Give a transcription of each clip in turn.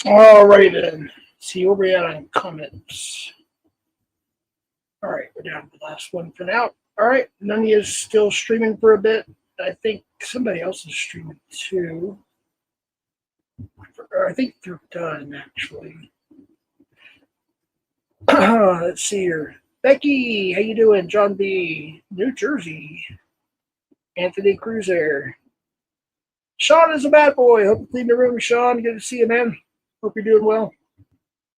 All right then. See where we're at on comments. All right, we're down to the last one for now. All right, none of you is still streaming for a bit. I think somebody else is streaming too. I think they're done actually. Let's see here. Becky, how you doing? John B, New Jersey. Anthony Cruiser. Sean is a bad boy. Hope you clean the room, Sean. Good to see you, man. Hope you're doing well.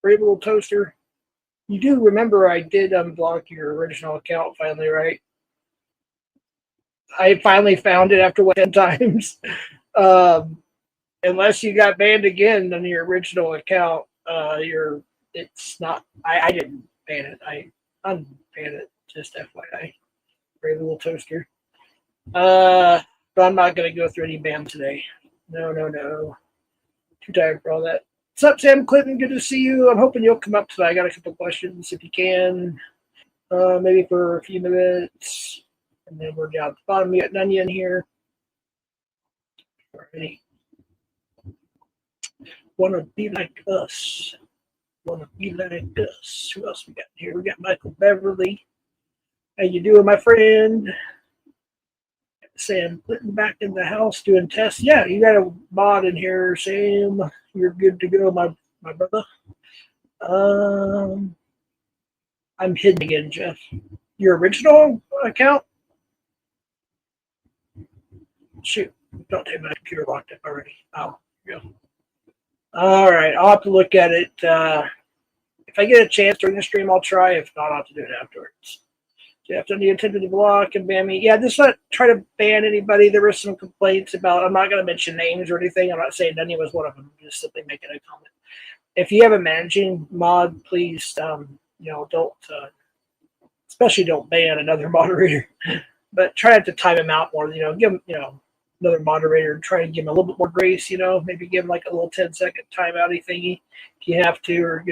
Brave little toaster. You do remember I did unblock your original account finally, right? I finally found it after 10 times. Unless you got banned again on your original account, it's not. I didn't ban it. I unbanned it. Just FYI. Brave little toaster. But I'm not going to go through any bans today. No. Too tired for all that. What's up, Sam Clinton? Good to see you. I'm hoping you'll come up tonight. I got a couple questions if you can. Maybe for a few minutes. And then we're down at the bottom. We got an onion here. Alrighty. Wanna be like us. Wanna be like us. Who else we got here? We got Michael Beverly. How you doing, my friend? Sam Clinton back in the house doing tests. Yeah, you got a mod in here, Sam. You're good to go, my brother. I'm hidden again, Jeff. Your original account? Shoot, don't take my computer locked up already. Oh, yeah. All right, I'll have to look at it. If I get a chance during the stream, I'll try. If not, I'll have to do it afterwards. Jeff, don't you intend to block and ban me? Yeah, just not try to ban anybody. There were some complaints about. I'm not going to mention names or anything. I'm not saying Denny was one of them. Just simply making a comment. If you have a managing mod, please, don't, especially don't ban another moderator. But try not to time him out more. Give him, another moderator. Try to give him a little bit more grace. Maybe give him like a little 10-second timeouty thingy if you have to, or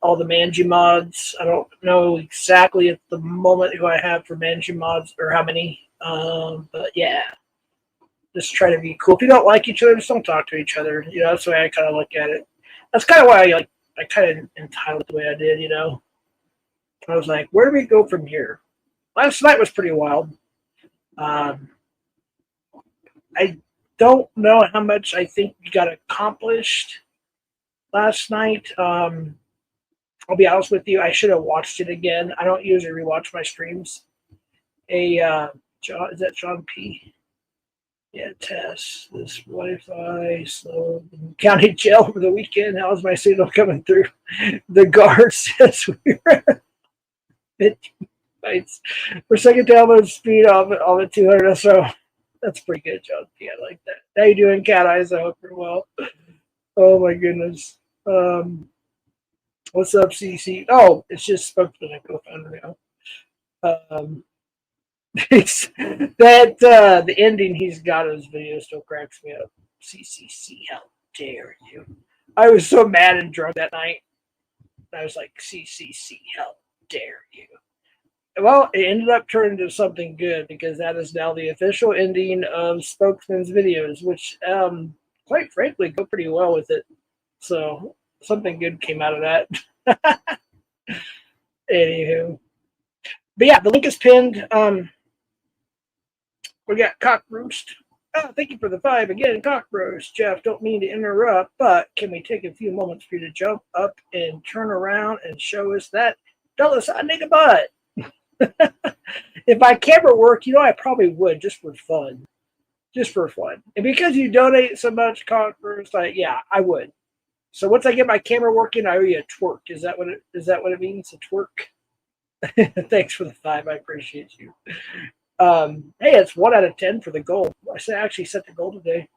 all the managing mods. I don't know exactly at the moment who I have for managing mods or how many. But yeah, just try to be cool. If you don't like each other, just don't talk to each other. That's the way I kind of look at it. That's kind of why I kind of entitled it the way I did. I was like, where do we go from here? Last night was pretty wild. I don't know how much I think we got accomplished last night. I'll be honest with you, I should have watched it again. I don't usually rewatch my streams. John, is that John P? Yeah, Tess. This Wi-Fi slow. County jail over the weekend. How's my signal coming through? The guard says we were at 15 bytes per second download speed of at 200. So that's pretty good, John P. I like that. How you doing, Cat Eyes? I hope you're well. Oh my goodness. What's up, CC? Oh, it's just spokesman and co-founder now. The ending he's got in his video still cracks me up. CCC, how dare you? I was so mad and drunk that night. I was like, CCC, how dare you? Well, it ended up turning into something good because that is now the official ending of Spokesman's videos, which, quite frankly, go pretty well with it. So something good came out of that. Anywho, but yeah, the link is pinned. We got Cockroach. Oh, thank you for the 5 again, Cockroach. Jeff, don't mean to interrupt, but can we take a few moments for you to jump up and turn around and show us that $1 nigga butt? If my camera worked, I probably would just for fun. Just for fun. And because you donate so much, Cockroach, yeah, I would. So once I get my camera working, I owe you a twerk. Is that what it means? A twerk? Thanks for the 5. I appreciate you. Hey, it's 1 out of 10 for the goal. I actually set the goal today.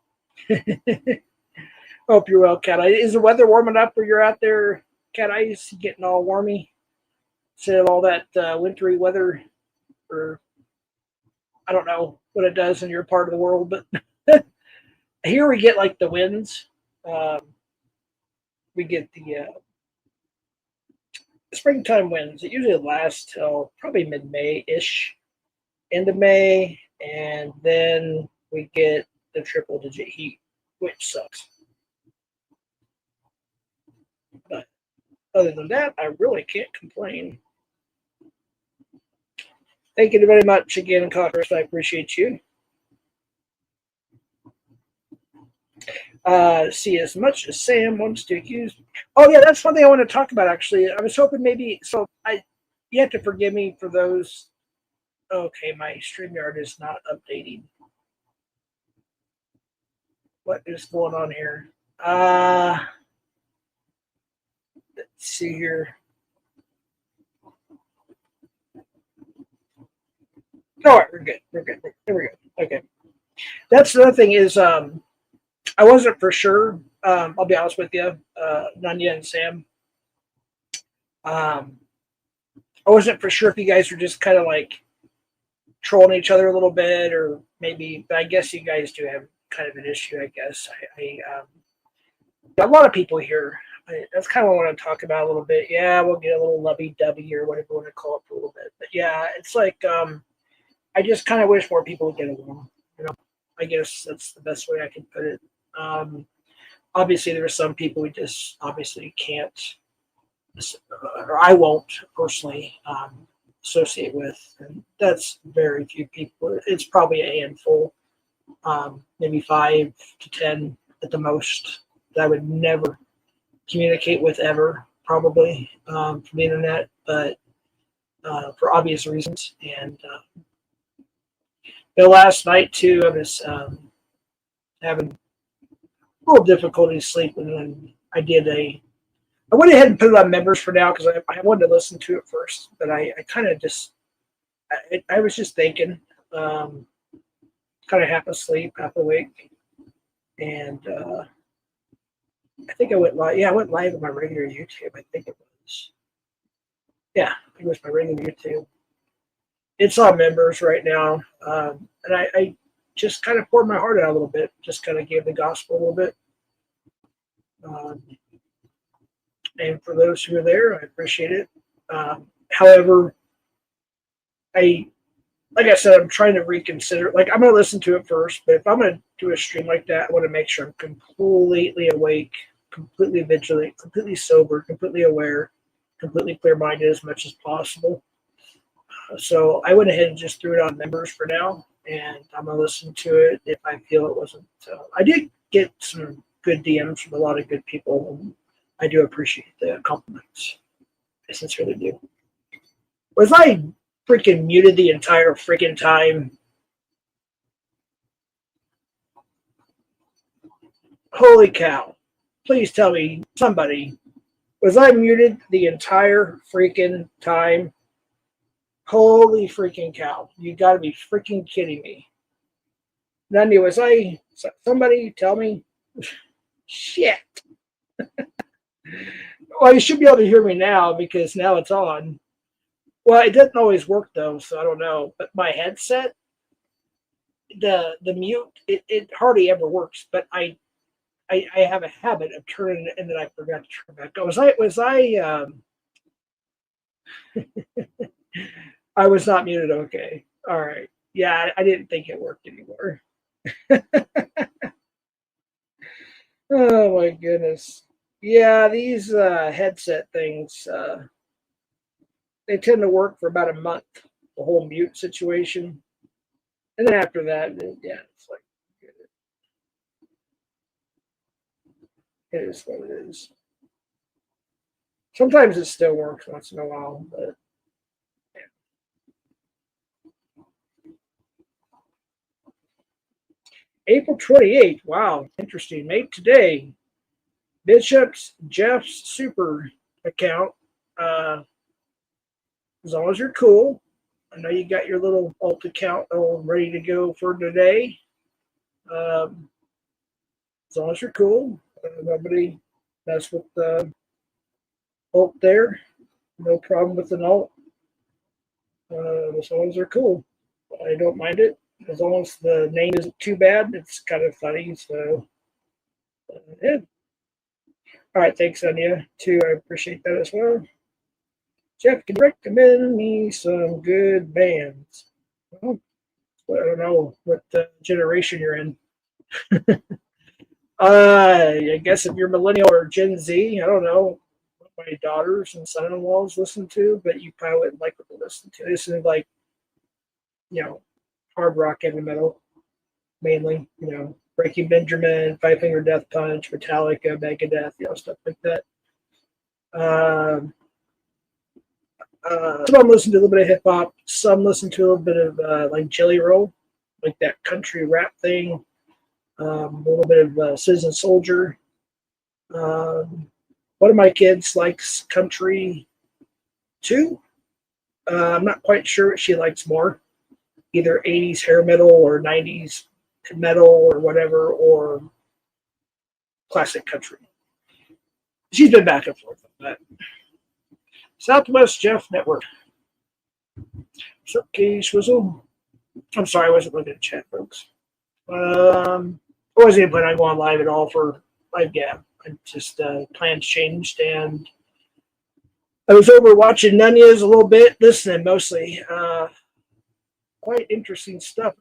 Hope you're well, Cat Eyes. Is the weather warming up where you're out there, Cat Eyes? Getting all warmy? Instead of all that wintry weather, or I don't know what it does in your part of the world, but here we get like the winds. We get the springtime winds. It usually lasts till probably mid-May-ish, end of May, and then we get the triple-digit heat, which sucks. But other than that, I really can't complain. Thank you very much again, Cockroach. I appreciate you. See, as much as Sam wants to accuse. Oh yeah, that's one thing I want to talk about. Actually, I was hoping maybe. So you have to forgive me for those. Okay, my StreamYard is not updating. What is going on here? Let's see here. All right, we're good. We're good. There we go. Okay. That's the other thing is I wasn't for sure. I'll be honest with you, Nanya and Sam. I wasn't for sure if you guys were just kind of like trolling each other a little bit, or maybe. But I guess you guys do have kind of an issue. I guess a lot of people here. That's kind of what I want to talk about a little bit. Yeah, we'll get a little lovey-dovey or whatever you want to call it for a little bit. But yeah, it's like I just kind of wish more people would get along. I guess that's the best way I can put it. Obviously, there are some people we just obviously can't, or I won't personally associate with, and that's very few people. It's probably a handful, maybe 5 to 10 at the most, that I would never communicate with ever, probably from the internet, but for obvious reasons. And last night too, I was having a little difficulty sleeping, and I went ahead and put it on members for now because I wanted to listen to it first, but I kind of just I was just thinking, kind of half asleep, half awake, and I think I went live. Yeah, I went live on my regular YouTube. I think it was. Yeah, I think it was my regular YouTube. It's on members right now, and I just kind of poured my heart out a little bit. Just kind of gave the gospel a little bit. And for those who are there, I appreciate it. However, like I said, I'm trying to reconsider. Like, I'm going to listen to it first, but if I'm going to do a stream like that, I want to make sure I'm completely awake, completely vigilant, completely sober, completely aware, completely clear-minded as much as possible. So I went ahead and just threw it on members for now, and I'm going to listen to it if I feel it wasn't. I did get some good DMs from a lot of good people, and I do appreciate the compliments. I sincerely do. Was I freaking muted the entire freaking time? Holy cow. Please tell me, somebody, was I muted the entire freaking time? Holy freaking cow. You gotta be freaking kidding me. Nandi, was I, somebody tell me? Shit. Well, you should be able to hear me now because now it's on. Well, it doesn't always work though, so I don't know. But my headset, the mute, it hardly ever works. But I have a habit of turning it, and then I forgot to turn back. Was I I was not muted. Okay. All right. Yeah, I didn't think it worked anymore. Oh my goodness. Yeah, these headset things, they tend to work for about a month, the whole mute situation. And then after that, yeah, it's like, it is what it is. Sometimes it still works once in a while, but April 28th. Wow, interesting. Mate today. Bishop's Jeff's super account. Uh, as long as you're cool. I know you got your little alt account all ready to go for today. Um, as long as you're cool. Nobody mess with the alt there. No problem with an alt. As long as they're cool. I don't mind it. As long as the name isn't too bad, it's kind of funny. So, yeah. All right, thanks, Anya, too. I appreciate that as well. Jeff, can you recommend me some good bands? Well, I don't know what generation you're in. I guess if you're millennial or Gen Z, I don't know what my daughters and son-in-laws listen to, but you probably wouldn't like what they listen to. They listen to like, hard rock, heavy metal, mainly. Breaking Benjamin, Five Finger Death Punch, Metallica, Megadeth, stuff like that. Some of them listen to a little bit of hip hop. Some listen to a little bit of like Jelly Roll, like that country rap thing. A little bit of Citizen Soldier. One of my kids likes country too. I'm not quite sure what she likes more, either 80s hair metal or 90s metal or whatever, or classic country. She's been back and forth on that. Southwest Jeff Network. Okay, Swizzle. I'm sorry, I wasn't looking at chat, folks. I wasn't even planning on going live at all for live gab. I just plans changed, and I was over watching Nunez a little bit, listening mostly. Quite interesting stuff.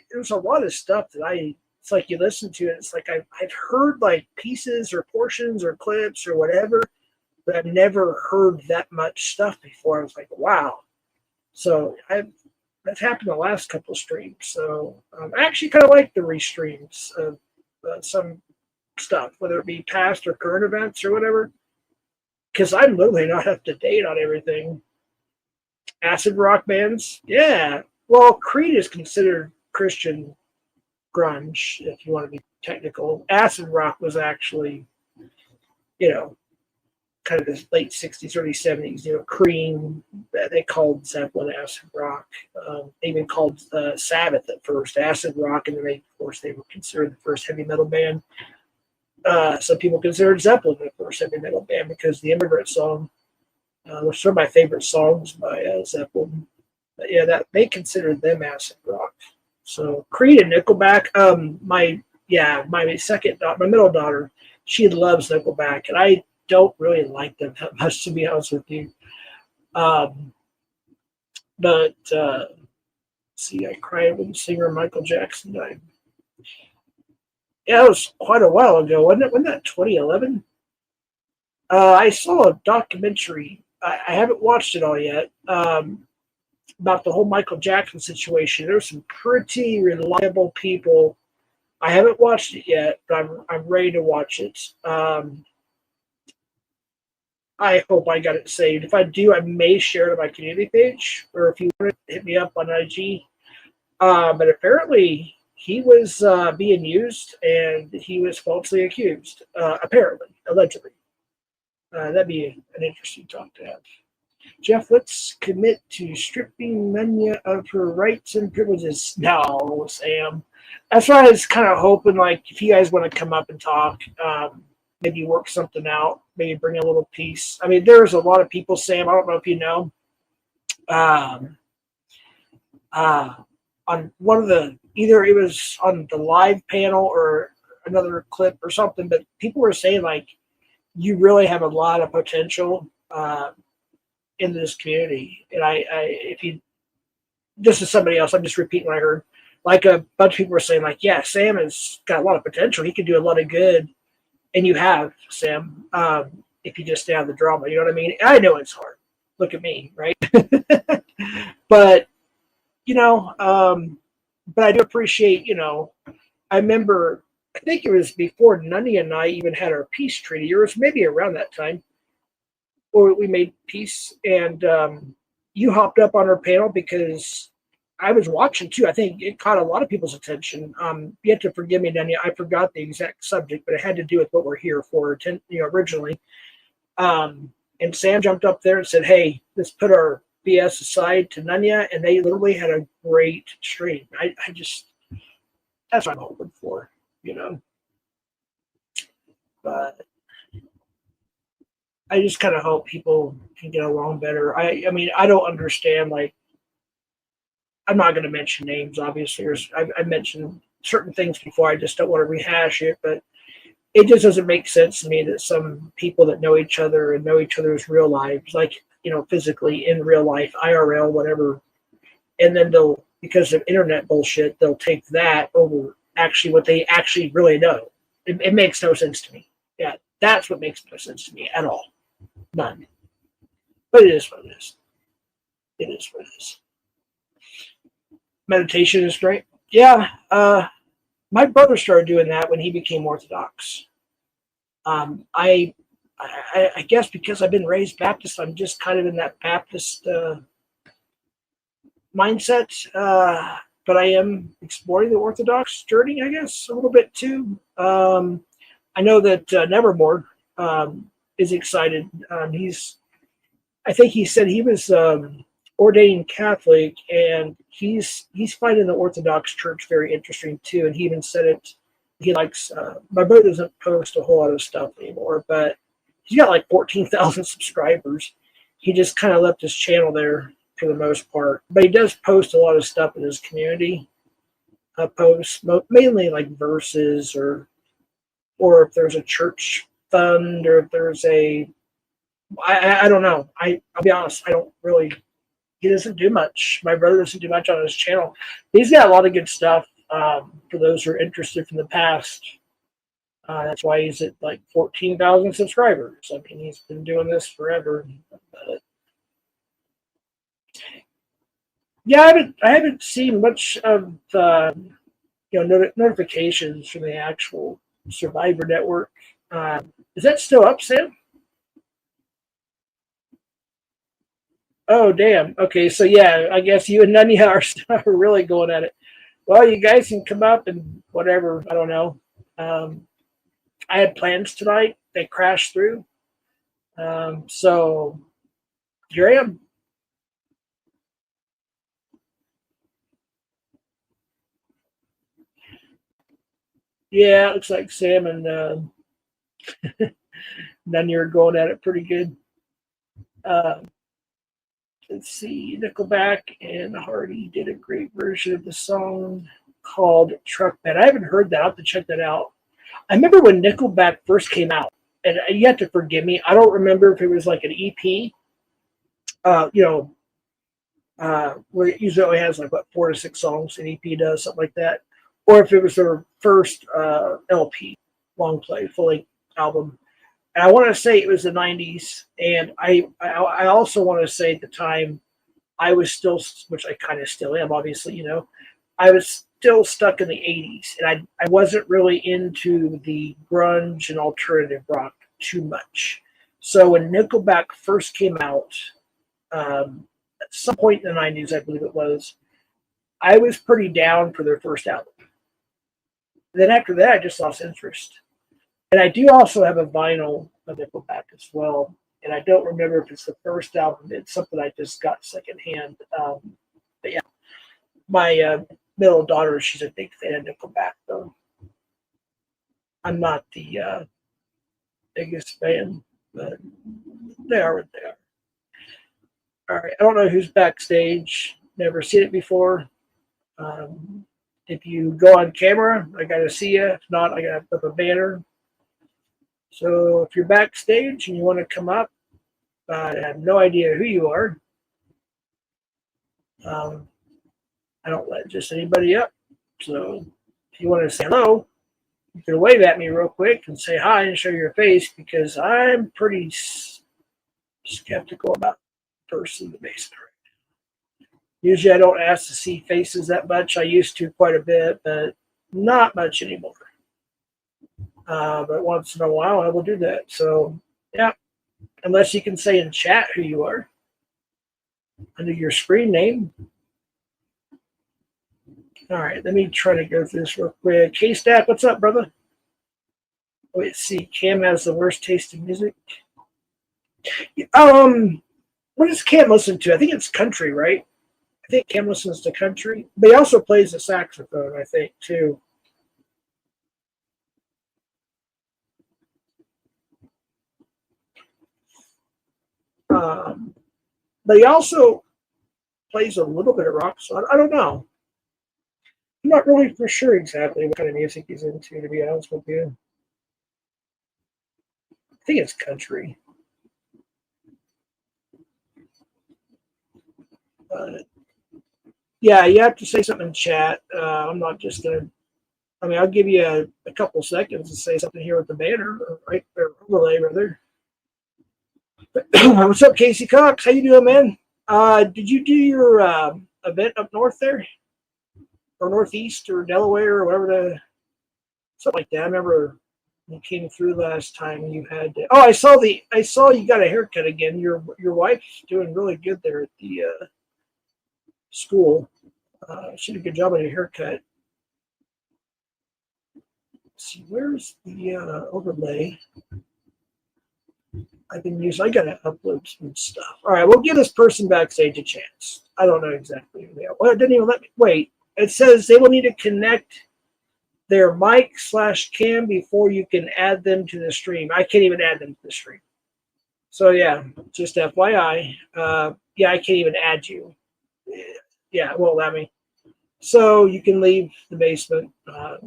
There's a lot of stuff that it's like you listen to it. It's like I've heard like pieces or portions or clips or whatever, but I've never heard that much stuff before. I was like, wow. So that's happened the last couple of streams. So I actually kind of like the restreams of some stuff, whether it be past or current events or whatever, because I'm literally not up to date on everything. Acid rock bands, yeah. Well, Creed is considered Christian grunge, if you want to be technical. Acid rock was actually, kind of the late 60s, early 70s. Cream, they called Zeppelin acid rock. They even called Sabbath at first acid rock, and then of course, they were considered the first heavy metal band. Some people considered Zeppelin the first heavy metal band because the Immigrant Song, which are my favorite songs by Zeppelin. But yeah, that they considered them acid rock. So Creed and Nickelback. My middle daughter, she loves Nickelback, and I don't really like them that much, to be honest with you. But see, I cried when singer Michael Jackson died. Yeah, it was quite a while ago, wasn't it? Wasn't that 2011? I saw a documentary. I haven't watched it all yet. About the whole Michael Jackson situation. There's some pretty reliable people. I haven't watched it yet, but I'm ready to watch it. I hope I got it saved. If I do, I may share it on my community page, or if you want to hit me up on IG. But apparently, he was being used, and he was falsely accused. Apparently, allegedly. That'd be an interesting talk to have. Jeff, let's commit to stripping Menya of her rights and privileges. No, Sam. That's why I was kind of hoping, like, if you guys want to come up and talk, maybe work something out, maybe bring a little peace. I mean, there's a lot of people, Sam, I don't know if you know, on one of either it was on the live panel or another clip or something, but people were saying, like, you really have a lot of potential in this community. And if you this is somebody else. I'm just repeating what I heard. Like a bunch of people were saying, like, yeah, Sam has got a lot of potential. He could do a lot of good, and you have Sam. If you just stay out of the drama, you know what I mean. I know it's hard. Look at me, right? But you know, but I do appreciate. You know, I remember. I think it was before Nunny and I even had our peace treaty, or it was maybe around that time, or we made peace, and you hopped up on our panel because I was watching too. I think it caught a lot of people's attention. You have to forgive me, Daniel. I forgot the exact subject, but it had to do with what we're here for, originally. And Sam jumped up there and said, "Hey, let's put our BS aside to Nunya," and they literally had a great stream. I just that's what I'm hoping for, you know. But I just kind of hope people can get along better. I mean, I don't understand. Like, I'm not going to mention names, obviously. Or I mentioned certain things before. I just don't want to rehash it, but it just doesn't make sense to me that some people that know each other and know each other's real lives, like, you know, physically in real life, IRL, whatever, and then they'll, because of internet bullshit, they'll take that over actually what they actually really know. It makes no sense to me. Yeah, that's what makes no sense to me at all. None. But it is what it is. It is what it is. Meditation is great. Yeah, my brother started doing that when he became Orthodox. I guess because I've been raised Baptist, I'm just kind of in that Baptist mindset. But I am exploring the Orthodox journey, I guess, a little bit too. I know that Nevermore is excited. I think he said he was ordained Catholic, and he's finding the Orthodox Church very interesting too. And he even said it. He likes. My brother doesn't post a whole lot of stuff anymore, but he's got like 14,000 subscribers. He just kind of left his channel there for the most part, but he does post a lot of stuff in his community. Posts mainly like verses, or if there's a church fund, or if there's a. I don't know. I'll be honest. I don't really. He doesn't do much. My brother doesn't do much on his channel. He's got a lot of good stuff for those who are interested from the past. That's why he's at like 14,000 subscribers. I mean, he's been doing this forever. But yeah, I haven't seen much of the notifications from the actual Survivor Network. Is that still up, Sam? Oh, damn. Okay, so yeah, I guess you and Nunya are really going at it. Well, you guys can come up and whatever. I don't know. I had plans tonight. They crashed through. So here I am. Yeah, it looks like Sam and Nunya are going at it pretty good. Let's see, Nickelback and Hardy did a great version of the song called Truck Bed. I haven't heard that. I'll have to check that out. I remember when Nickelback first came out, and you have to forgive me, I don't remember if it was like an EP, where it usually only has like, what, 4 to 6 songs, an EP does, something like that, or if it was their first LP, long play, full-length album. And I want to say it was the 90s, and I also want to say at the time I was still, which I kind of still am, obviously, I was still stuck in the 80s, and I wasn't really into the grunge and alternative rock too much. So when Nickelback first came out, at some point in the 90s, I believe it was, I was pretty down for their first album. Then after that, I just lost interest. And I do also have a vinyl of Nickelback as well. And I don't remember if it's the first album. It's something I just got secondhand. But yeah, my middle daughter, she's a big fan of Nickelback, though. I'm not the biggest fan, but they are what they are. All right. I don't know who's backstage. Never seen it before. If you go on camera, I got to see you. If not, I got to put up a banner. So if you're backstage and you want to come up, I have no idea who you are. I don't let just anybody up. So if you want to say hello, you can wave at me real quick and say hi and show your face because I'm pretty skeptical about the person in the basement. Usually I don't ask to see faces that much. I used to quite a bit, but not much anymore. But once in a while I will do that. So yeah, unless you can say in chat who you are under your screen name. All right, let me try to go through this real quick. K-Stack, what's up, brother? Wait, see, Cam has the worst taste in music. What does Cam listen to? I think it's country, right? I think Cam listens to country, but he also plays the saxophone, I think, too. But he also plays a little bit of rock, so I don't know. I'm not really for sure exactly what kind of music he's into, to be honest with you. I think it's country. Yeah, you have to say something in chat. I'm not just going to. I mean, I'll give you a couple seconds to say something here with the banner, right? Or overlay, rather. What's up, Casey Cox? How you doing, man? Did you do your event up north there? Or northeast or Delaware or whatever something like that. I remember you came through last time. You had I saw you got a haircut again. Your wife's doing really good there at the school. She did a good job on your haircut. Let's see, where's the overlay? I've been using. I gotta upload some stuff. All right, we'll give this person backstage a chance. I don't know exactly who they are. Well, it didn't even let me wait. It says they will need to connect their mic/cam before you can add them to the stream. I can't even add them to the stream. So yeah, just FYI. Yeah, I can't even add you. Yeah, it won't let me. So you can leave the basement. Yeah.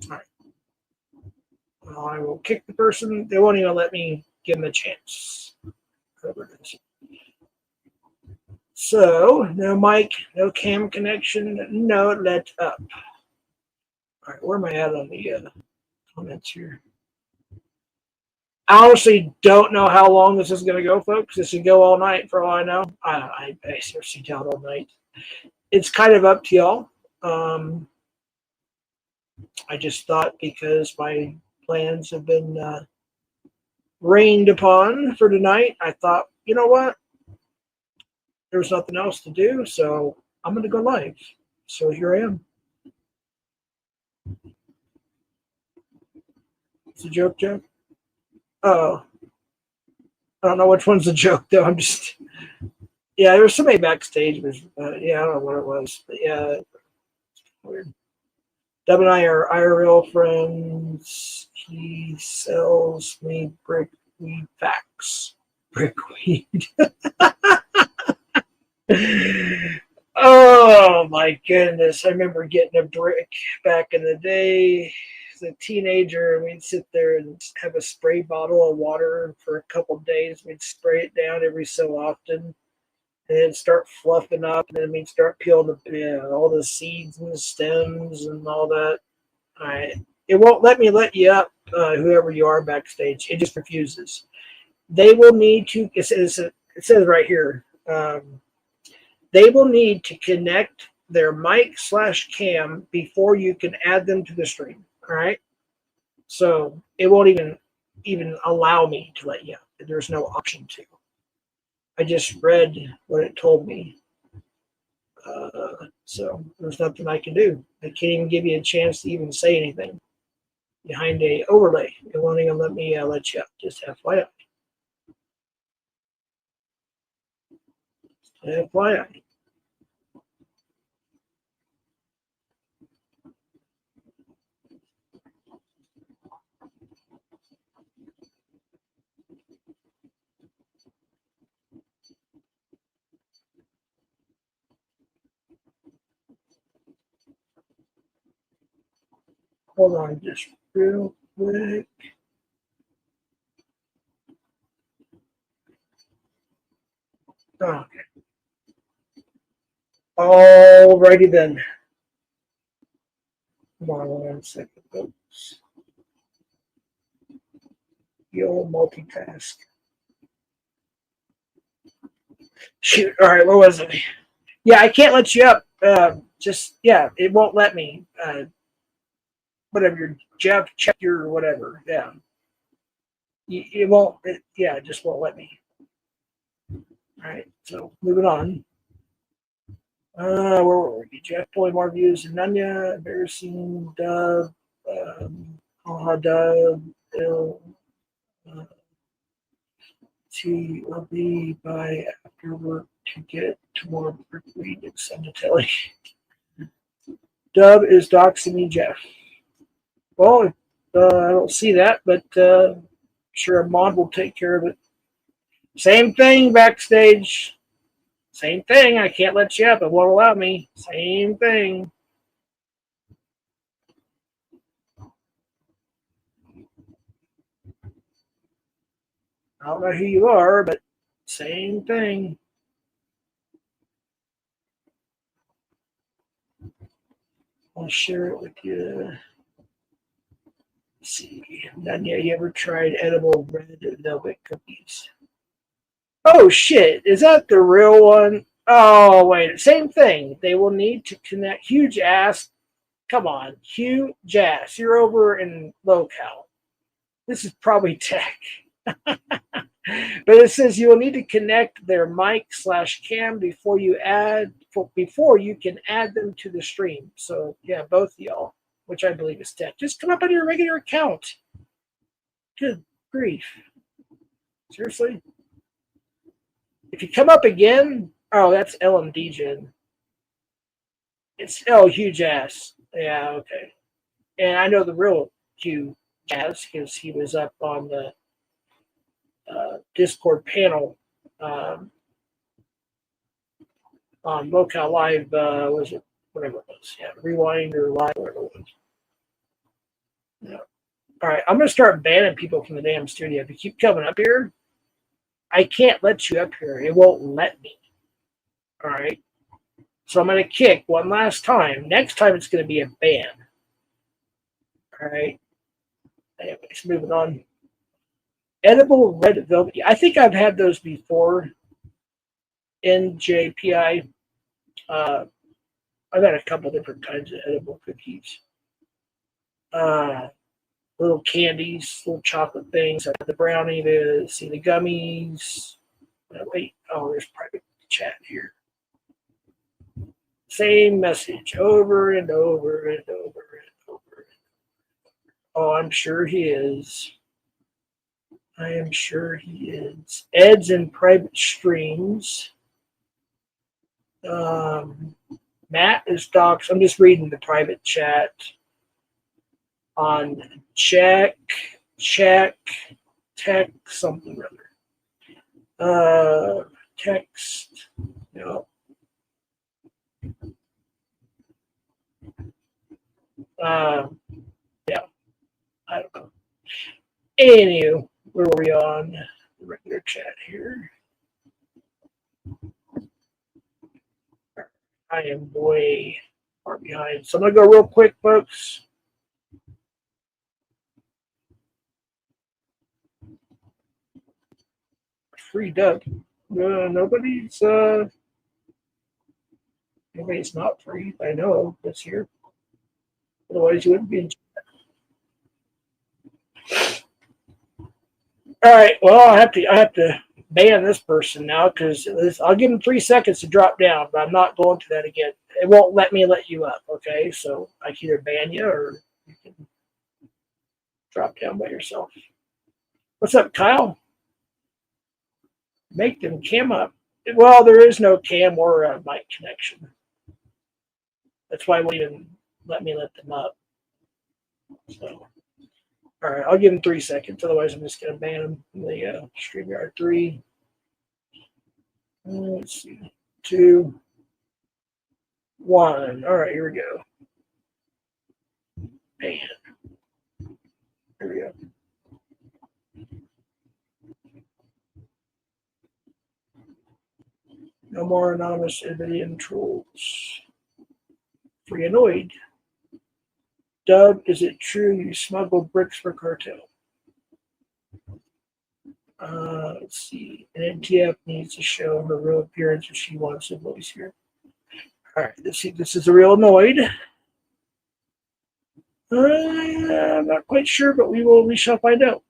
All right. Well, I will kick the person. They won't even let me give them a chance. So no mic, no cam connection, no let up. All right, where am I at on the comments here? I honestly don't know how long this is going to go, folks. This could go all night for all I know. I seriously doubt all night. It's kind of up to y'all. I just thought because my plans have been rained upon for tonight, I thought, you know what? There's nothing else to do, so I'm going to go live. So here I am. It's a joke, Joe? Oh. I don't know which one's a joke, though. I'm just... Yeah, there was somebody backstage. Yeah, I don't know what it was. But yeah, weird. Deb and I are IRL friends. He sells me brickweed facts. Brickweed. Oh my goodness. I remember getting a brick back in the day as a teenager, and we'd sit there and have a spray bottle of water for a couple of days. We'd spray it down every so often and then start fluffing up, and then we'd start peeling all the seeds and the stems and all that. It won't let me let you up, whoever you are backstage. It just refuses. They will need to, it says right here, they will need to connect their mic/cam before you can add them to the stream. All right. So it won't even allow me to let you up. There's no option to. I just read what it told me. So there's nothing I can do. I can't even give you a chance to even say anything behind a overlay. It won't even let me let you up. Just FYI. FYI. Hold on just real quick. Oh, okay. Alrighty then. Come on, 1 second, folks. You'll multitask. Shoot. All right, where was it? Yeah, I can't let you up. Yeah, it won't let me. Whatever your Jeff, check your whatever. Yeah, it won't. Yeah, it just won't let me. All right, so moving on. Where were we? Jeff, Boy, more views than Nunya, embarrassing, Dub, Dub, Ill, uh, T will be by after work to get to more weed and send to Telly. Dub is doxing me, Jeff. Well, I don't see that, but sure, Mod will take care of it. Same thing backstage. Same thing. I can't let you up. It won't allow me. Same thing. I don't know who you are, but same thing. I'll share it with you. Let's see. Nanya, you ever tried edible red velvet cookies? Oh shit! Is that the real one? Oh wait, same thing. They will need to connect. Huge ass. Come on, huge ass. You're over in local. This is probably tech. But it says you will need to connect their mic/cam before you can add them to the stream. So yeah, both of y'all, which I believe is tech. Just come up on your regular account. Good grief. Seriously? If you come up again, oh, that's LMD Gen. It's huge ass. Yeah, okay. And I know the real huge ass because he was up on the Discord panel on Local Live. Was it whatever it was? Yeah, Rewind or Live, whatever it was. Yeah. All right, I'm gonna start banning people from the damn studio. If you keep coming up here, I can't let you up here. It won't let me. All right. So I'm gonna kick one last time. Next time it's gonna be a ban. All right. Anyways, moving on. Edible red velvet. I think I've had those before. NJPI. I've had a couple different kinds of edible cookies. Little candies, little chocolate things. I had the brownie, the gummies. Wait, there's private chat here. Same message over and over and over and over. Oh, I'm sure he is. I am sure he is. Ed's in private streams. Matt is docs. I'm just reading the private chat on check, tech, something or other. Text. No. Yeah. I don't know. Anywho, where were we on the regular chat here? I am way far behind. So I'm going to go real quick, folks. Freed up. Nobody's not free. I know this year. Otherwise, you wouldn't be in chat. All right. Well, I have to ban this person now because I'll give him 3 seconds to drop down, but I'm not going to that again. It won't let me let you up. Okay, so I can either ban you or you can drop down by yourself. What's up, Kyle? Make them cam up. Well, there is no cam or a mic connection. That's why it won't even let me let them up. So, all right, I'll give them 3 seconds. Otherwise, I'm just going to ban them from the StreamYard 3. Let's see. 2, 1. All right, here we go. Ban. Here we go. No more anonymous Indian trolls. Free annoyed. Dub, is it true you smuggle bricks for cartel? Let's see. An MTF needs to show her real appearance if she wants a voice here. All right, let's see. This is a real annoyed. I'm not quite sure, but we shall find out.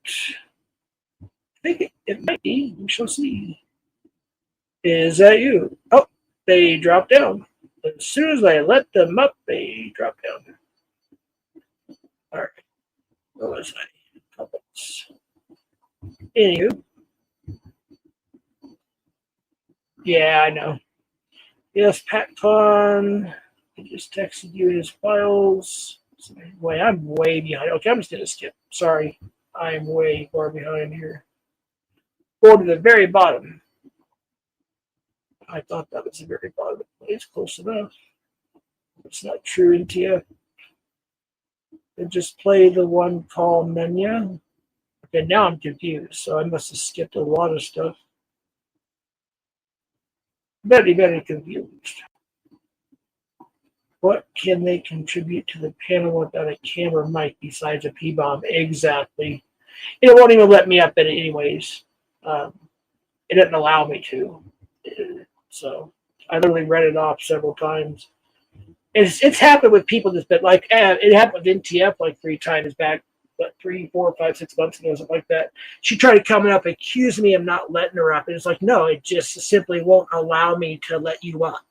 I think it might be. We shall see. Is that you? Oh, they drop down. As soon as I let them up, they drop down. All right. What was I? Comments. Anywho. Yeah, I know. Yes, PatCon. I just texted you his files. Wait, I'm way behind. Okay, I'm just going to skip. Sorry. I'm way far behind here. Go to the very bottom. I thought that was the very bottom. It's close enough. It's not true, Intia. They just play the one called Nanya. Okay, now I'm confused. So I must have skipped a lot of stuff. Very, very confused. What can they contribute to the panel without a camera mic besides a P-bomb? Exactly. It won't even let me up in it anyways. It doesn't allow me to. So I literally read it off several times. It's happened with people that's been like, it happened with NTF like 3 times back, but 3, 4, 5, 6 months ago, something like that. She tried to come up, accuse me of not letting her up. And it's like, no, it just simply won't allow me to let you up.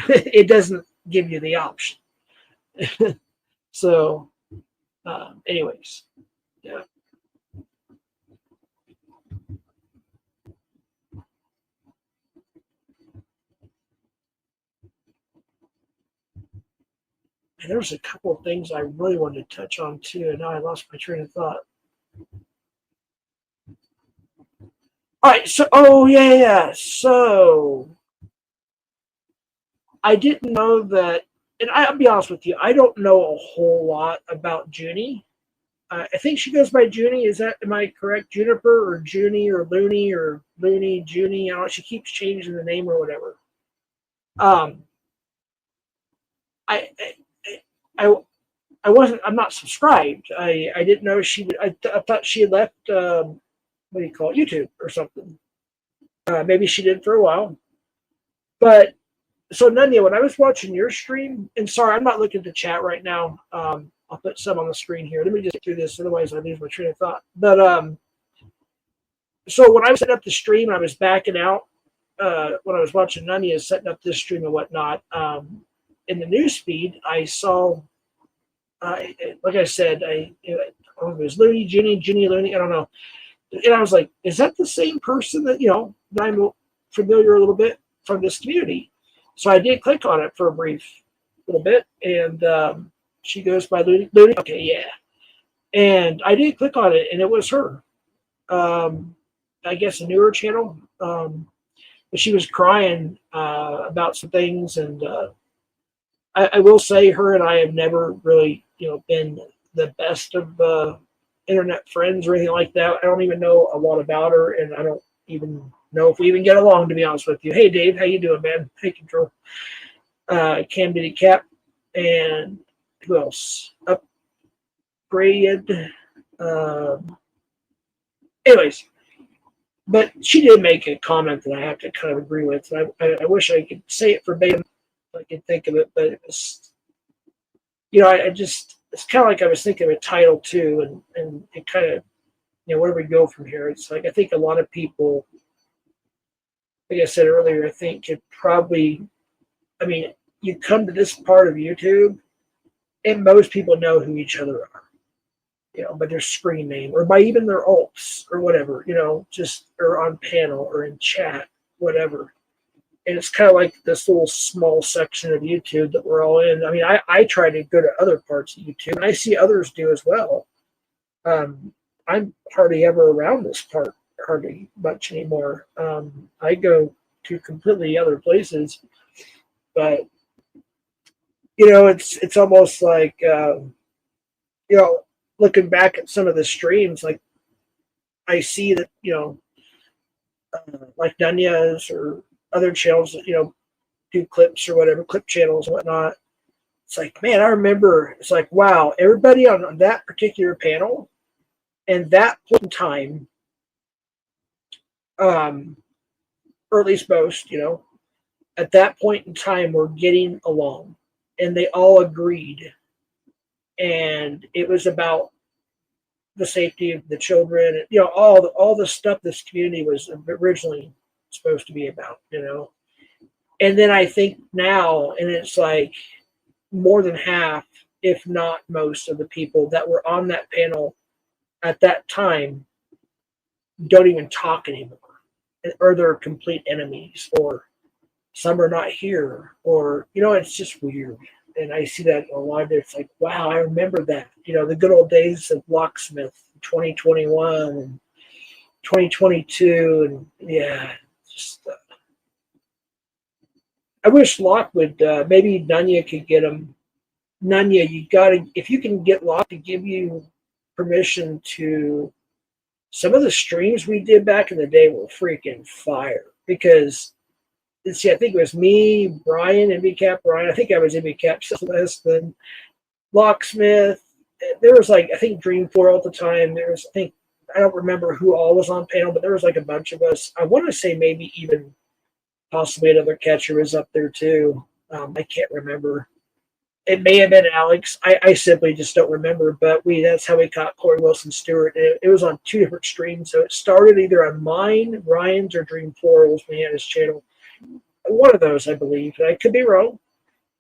It doesn't give you the option. So, anyways, yeah. And there was a couple of things I really wanted to touch on too, and now I lost my train of thought. All right, so yeah. So I didn't know that, and I'll be honest with you, I don't know a whole lot about Jinny. I think she goes by Jinny. Am I correct? Juniper or Junie or Looney or Looney, Junie. I don't know. She keeps changing the name or whatever. I, I, I wasn't. I'm not subscribed. I didn't know she would. I thought she had left. What do you call it? YouTube or something. Maybe she did for a while. But so Nunya, when I was watching your stream, and sorry, I'm not looking at the chat right now. I'll put some on the screen here. Let me just get through this, otherwise I lose my train of thought. But so when I was setting up the stream, I was backing out. When I was watching Nunya setting up this stream and whatnot, in the news feed, I saw. Like I said, it was Looney, Jinny, Looney. I don't know. And I was like, is that the same person that I'm familiar a little bit from this community? So I did click on it for a brief little bit, and she goes by Looney. Okay, yeah. And I did click on it, and it was her. I guess a newer channel. But she was crying about some things, and I will say her and I have never really, been the best of internet friends or anything like that. I don't even know a lot about her, and I don't even know if we even get along, to be honest with you. Hey, Dave, how you doing, man? Hey, Control. Cam Diddy Cap, and who else? Upgraded. Anyways, but she did make a comment that I have to kind of agree with. I wish I could say it verbatim if I could think of it, but it was, it's kind of like I was thinking of a title too, and it kind of, where do we go from here? It's like I think a lot of people, like I said earlier, I think could probably, you come to this part of YouTube, and most people know who each other are, by their screen name or by even their alts or whatever, just or on panel or in chat, whatever. And it's kind of like this little small section of YouTube that we're all in. I try to go to other parts of YouTube, and I see others do as well. I'm hardly ever around this part, hardly much anymore. I go to completely other places, but it's almost like looking back at some of the streams, like I see that like Dunya's or other channels that, do clips or whatever, clip channels and whatnot. It's like, man, I remember, it's like, wow, everybody on that particular panel and that point in time, or at least most, at that point in time, were getting along and they all agreed. And it was about the safety of the children, all the stuff this community was originally supposed to be about, And then I think now, and it's like more than half, if not most of the people that were on that panel at that time don't even talk anymore, or they're complete enemies, or some are not here, or, it's just weird. And I see that a lot. It's like, wow, I remember that, the good old days of Locksmith, 2021 and 2022. And yeah, just, I wish Locke would, maybe Nunya could get him. Nunya, you gotta, if you can get Locke to give you permission to, some of the streams we did back in the day were freaking fire. Because, see, I think it was me, Brian, MBCap Brian. I think I was MBCap Celeste, then Locksmith. There was like, I think Dream 4 at the time. There was, I don't remember who all was on panel, but there was like a bunch of us. I want to say maybe even possibly another catcher was up there too. I can't remember. It may have been Alex. I simply just don't remember. But that's how we caught Corey Wilson Stewart. It was on 2 different streams. So it started either on mine, Ryan's, or Dream 4 was when he had his channel. One of those, I believe. I could be wrong.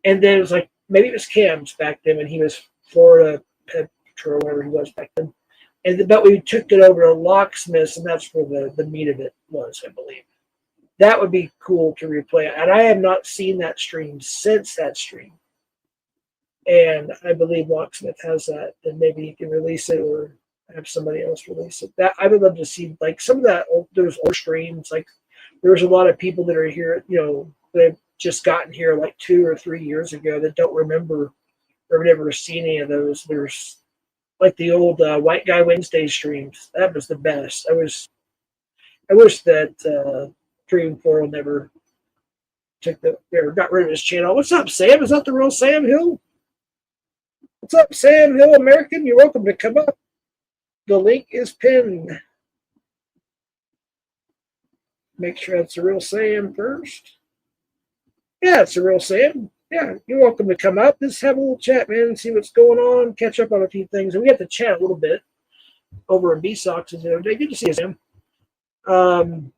And then it was like, maybe it was Cam's back then when he was Florida Petra or whatever he was back then. But we took it over to Locksmiths, and that's where the meat of it was, I believe. That would be cool to replay. And I have not seen that stream since that stream. And I believe Locksmith has that, and maybe he can release it or have somebody else release it. That I would love to see, like some of that. Those old streams, like there's a lot of people that are here, that have just gotten here like 2 or 3 years ago that don't remember or have never seen any of those. There's like the old White Guy Wednesday streams. That was the best. I wish that Dream 4 never got rid of his channel. What's up, Sam? Is that the real Sam Hill? What's up, Sam Hill American? You're welcome to come up. The link is pinned. Make sure that's the real Sam first. Yeah, it's the real Sam. Yeah, you're welcome to come up. Just have a little chat, man, and see what's going on. Catch up on a few things. And we have to chat a little bit over in B-Sox the other day. Good to see you, Sam.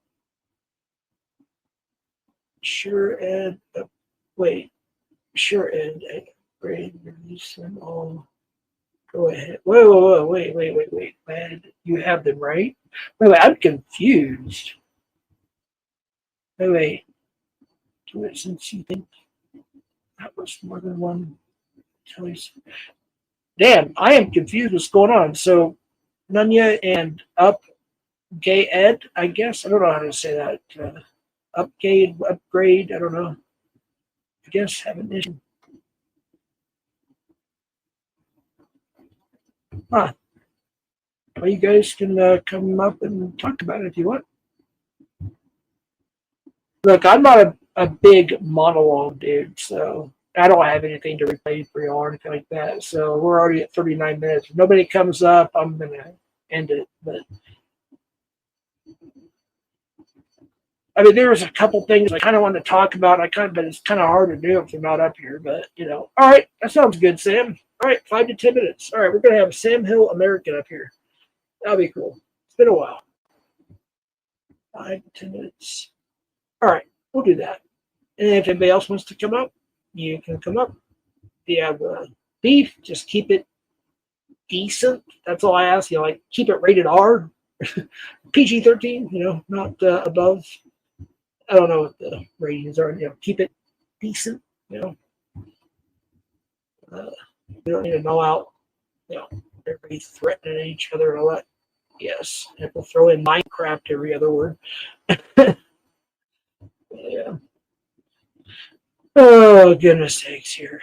Sure Ed. Sure Ed. Grade release them all. Go ahead. Whoa, wait. Man, you have them right? Wait, I'm confused. Wait. Do it since you think that was more than one choice. Damn, I am confused what's going on. So, Nunya and Gay Ed, I guess. I don't know how to say that. Upgrade, I don't know. I guess have an issue. Huh. Well, you guys can come up and talk about it if you want. Look, I'm not a big monologue dude, so I don't have anything to replay for you or anything like that. So we're already at 39 minutes. If nobody comes up, I'm going to end it. But I mean, there was a couple things I kind of wanted to talk about. But it's kind of hard to do if they're not up here. But, all right, that sounds good, Sam. All right, 5 to 10 minutes. All right, we're going to have Sam Hill American up here. That'll be cool. It's been a while. 5 to 10 minutes. All right, we'll do that. And if anybody else wants to come up, you can come up. If you have beef, just keep it decent. That's all I ask. Keep it rated R. PG-13, not above. I don't know what the ratings are. Keep it decent. We don't need to know out. Everybody threatening each other and all that. Yes, and we'll throw in Minecraft every other word. Yeah. Oh, goodness sakes here.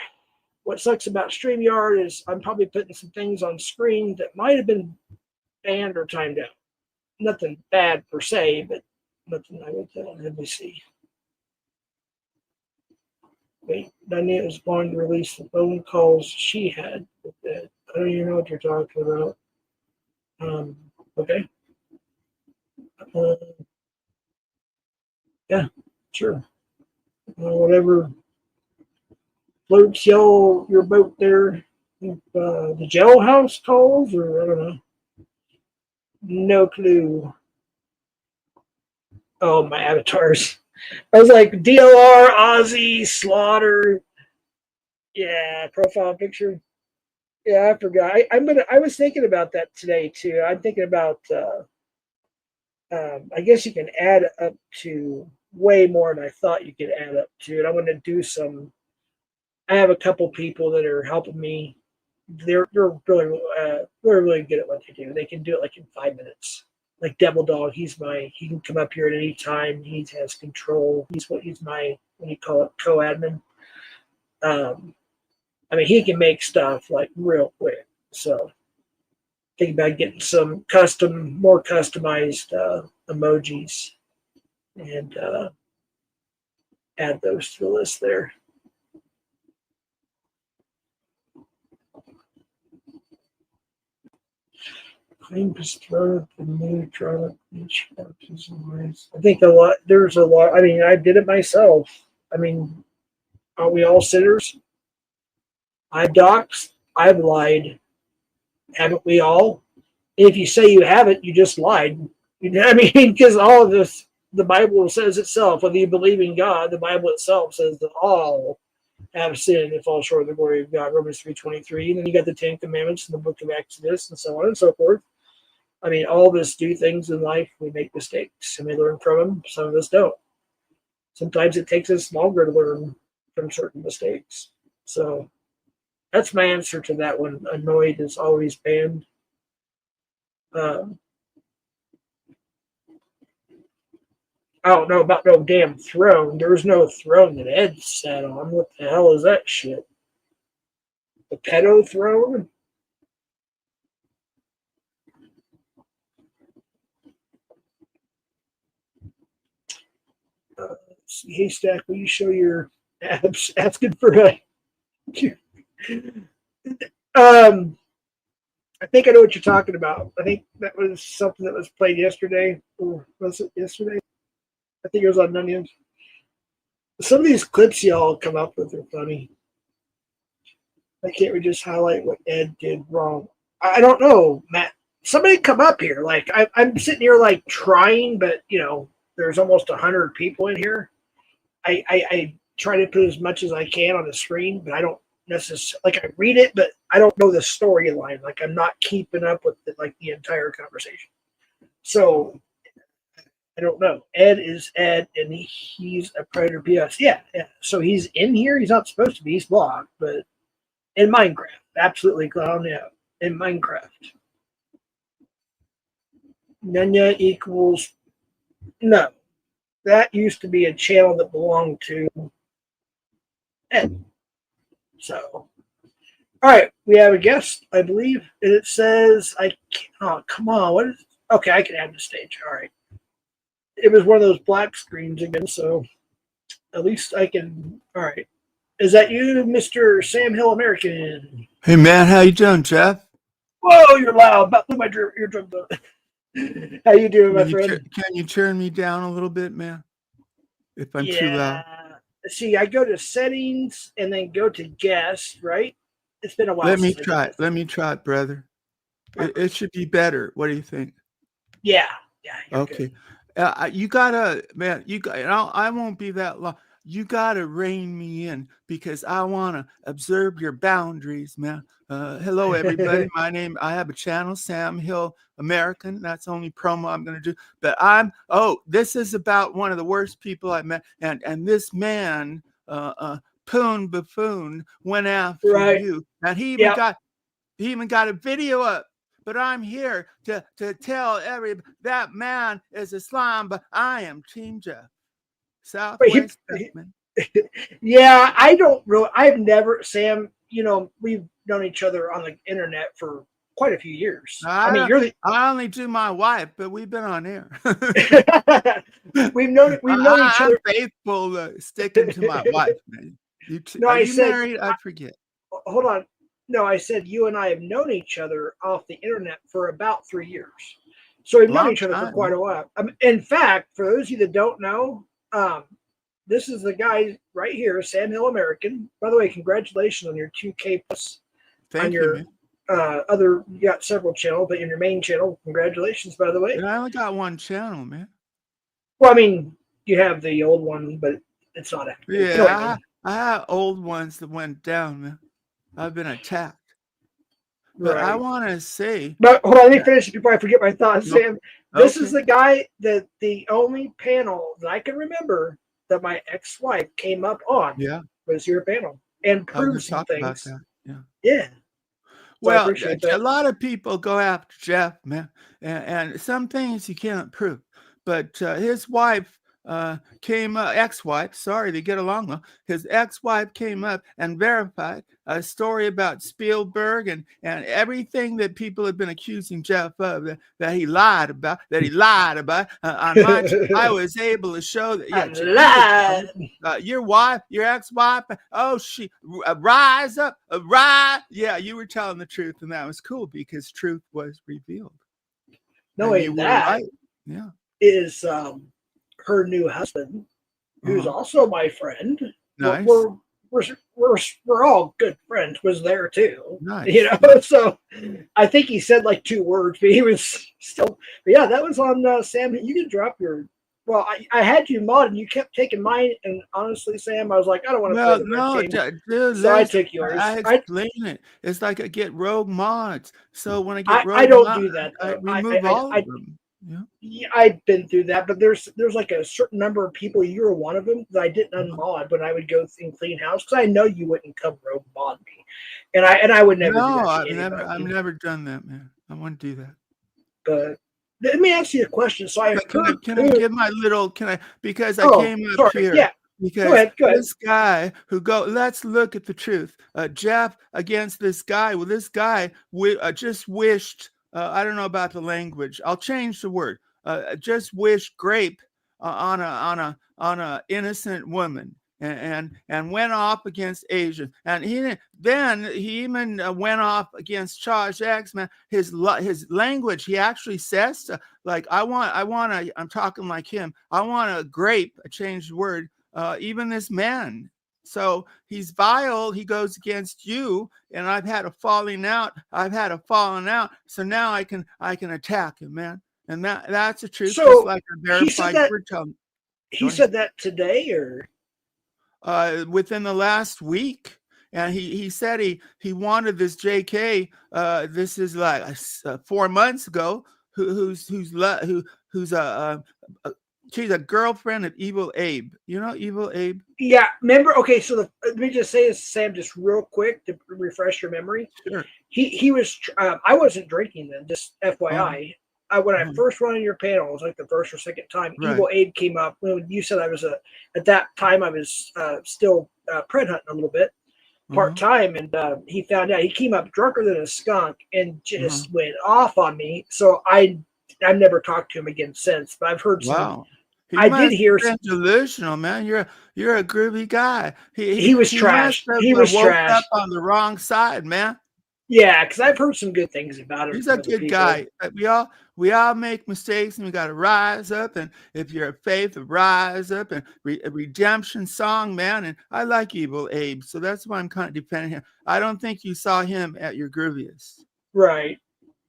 What sucks about StreamYard is I'm probably putting some things on screen that might have been banned or timed out. Nothing bad per se, but nothing I would let me see. Wait, Danya is going to release the phone calls she had with Ed. I don't even know what you're talking about. Okay. Uh, yeah, sure. Whatever floats your boat there. The jailhouse calls, or I don't know. No clue. Oh, my avatars. I was like DLR, Ozzy, Slaughter. Yeah, profile picture. Yeah, I forgot. I was thinking about that today too. I'm thinking about. I guess you can add up to way more than I thought you could add up to, and I'm going to do some. I have a couple people that are helping me. They're really good at what they do. They can do it like in 5 minutes. Like Devil Dog, he can come up here at any time. He has control. He's my, what do you call it, co-admin. Um, I mean, he can make stuff like real quick. So think about getting some more customized emojis and add those to the list there. Claim thrown the new Charlotte Beach. I think there's a lot. I mean, I did it myself. I mean, are we all sinners? I've doxed. I've lied. Haven't we all? If you say you haven't, you just lied. You know what I mean? Because all of this, the Bible says itself. Whether you believe in God, the Bible itself says that all have sinned and fall short of the glory of God. Romans 3:23. And then you got the Ten Commandments in the book of Exodus and so on and so forth. I mean, all of us do things in life. We make mistakes and we learn from them. Some of us don't. Sometimes it takes us longer to learn from certain mistakes. So that's my answer to that one. Annoyed is always banned. I don't know about no damn throne. There was no throne that Ed sat on. What the hell is that shit? The pedo throne? Haystack, will you show your abs? Asking for a. I think I know what you're talking about. I think that was something that was played yesterday. Or was it yesterday? I think it was on Onions. Some of these clips y'all come up with are funny. Why can't we just highlight what Ed did wrong? I don't know, Matt. Somebody come up here. Like I'm sitting here like trying, but there's almost 100 people in here. I try to put as much as I can on the screen, but I don't necessarily I read it, but I don't know the storyline. Like I'm not keeping up with the entire conversation. So I don't know. Ed is Ed, and he's a Predator PS. Yeah. So he's in here. He's not supposed to be. He's blocked, but in Minecraft, absolutely clown. Yeah, in Minecraft. Nanya equals no. That used to be a channel that belonged to Ed. So, all right, we have a guest, I believe, and it says oh, come on, what is? Okay, I can add the stage. All right, it was one of those black screens again, so at least I can. All right, is that you, Mr. Sam Hill American? Hey man, how you doing, Jeff? Whoa, you're loud. About through my eardrums up. How you doing, my friend? Can you turn me down a little bit, man? If I'm too loud. See, I go to settings and then go to guest, right? It's been a while. Let me try it, brother. It should be better. What do you think? Yeah. Okay. You gotta, man. I won't be that long. You gotta rein me in because I wanna observe your boundaries, man. Hello, everybody. I have a channel, Sam Hill American. That's the only promo I'm gonna do. But this is about one of the worst people I met, and this man, Poon Buffoon, went after you, and he even got a video up. But I'm here to tell that man is Islam, but I am Team Jeff. Southwest. Yeah, I don't really. I've never, Sam. We've known each other on the internet for quite a few years. I only do my wife, but we've been on air. we've known each other. I'm faithful sticking to my wife, man. No, Are I you said, married? I forget. hold on. No, I said you and I have known each other off the internet for about 3 years. So we've known Long each other for time. quite a while. In fact, for those of you that don't know, this is the guy right here, Sam Hill American. By the way, congratulations on your 2K plus on Thank you, your man. you got several channels, but in your main channel, congratulations, by the way. And I only got one channel, man. Well, I mean, you have the old one, but it's not active. Yeah, You know what I mean? I have old ones that went down, man. I've been attacked. But I Right. want to say, But hold on, let me finish before I forget my thoughts, Sam. This is okay. the guy that the only panel that I can remember that my ex-wife came up on Yeah, was your panel and I was going proved to some talk about things. that. Yeah. Yeah. So I Well, appreciate a that. lot of people go after Jeff, man, and some things you can't prove. But his wife came, ex-wife, sorry, they get along well. His ex-wife came up and verified a story about Spielberg and everything that people have been accusing Jeff of that he lied about. On my, I was able to show that. Yeah, I lied. your wife, your ex-wife, oh, she rise up, rise. Yeah, you were telling the truth, and that was cool because truth was revealed. And you Knowing were that right. Yeah. is her new husband, who's also my friend. Nice. We're all good friends. Was there too, Nice. you know. So I think he said like 2 words, but he was still. But yeah, that was on Sam. You can drop your. Well, I had you mod and you kept taking mine, and honestly, Sam, I was like, I don't want to play Well, the no, red game, dude, so I listen, took yours. I explain it. It's like I get rogue mods. So when I get I rogue don't mods, do that I though. remove all of them. Yeah. Yeah, I've been through that, but there's like a certain number of people. You were one of them that I didn't unmod when I would go and clean house because I know you wouldn't come rogue mod me, and I would never do No, that to I've anybody. never done that, man. I wouldn't do that. But let me ask you a question. So I But heard. can I give my little, because I Oh, came up sorry. here Yeah, go because ahead. Go ahead. this guy let's look at the truth. Jeff against this guy. Well, this guy just wished, I don't know about the language. I'll change the word. Just wished grape on a innocent woman. And went off against Asians, and he even went off against Charles X. Man, his language. He actually says like I'm talking like him. I want a grape. I changed the word. Even this man. So he's vile. He goes against you, and I've had a falling out. So now I can attack him, man. And that's the truth. Just So like a he said verified that. word. Go He ahead. said that today, or Within the last week, and he said he wanted this JK. This is like 4 months ago. Who's she's a girlfriend of Evil Abe. You know Evil Abe? yeah. Remember? Okay, so let me just say this, Sam, just real quick to refresh your memory. Sure. He was. I wasn't drinking then. Just FYI. When I Uh-huh. first went on your panel, it was like the first or second time. Right. Evil Abe came up when you said I was at that time I was still pred hunting a little bit, part time, and he found out. He came up drunker than a skunk and just went off on me. So I've never talked to him again since. But I've heard some. Wow. He I did must hear have been delusional, man. You're a groovy guy. he was He must trashed. have He was woke up trashed. on the wrong side, man. Yeah, because I've heard some good things about him He's from a other good people. guy. We all make mistakes, and we got to rise up. And if you're a faith, rise up and a redemption song, man. And I like Evil Abe, so that's why I'm kind of defending him. I don't think you saw him at your grooviest. Right.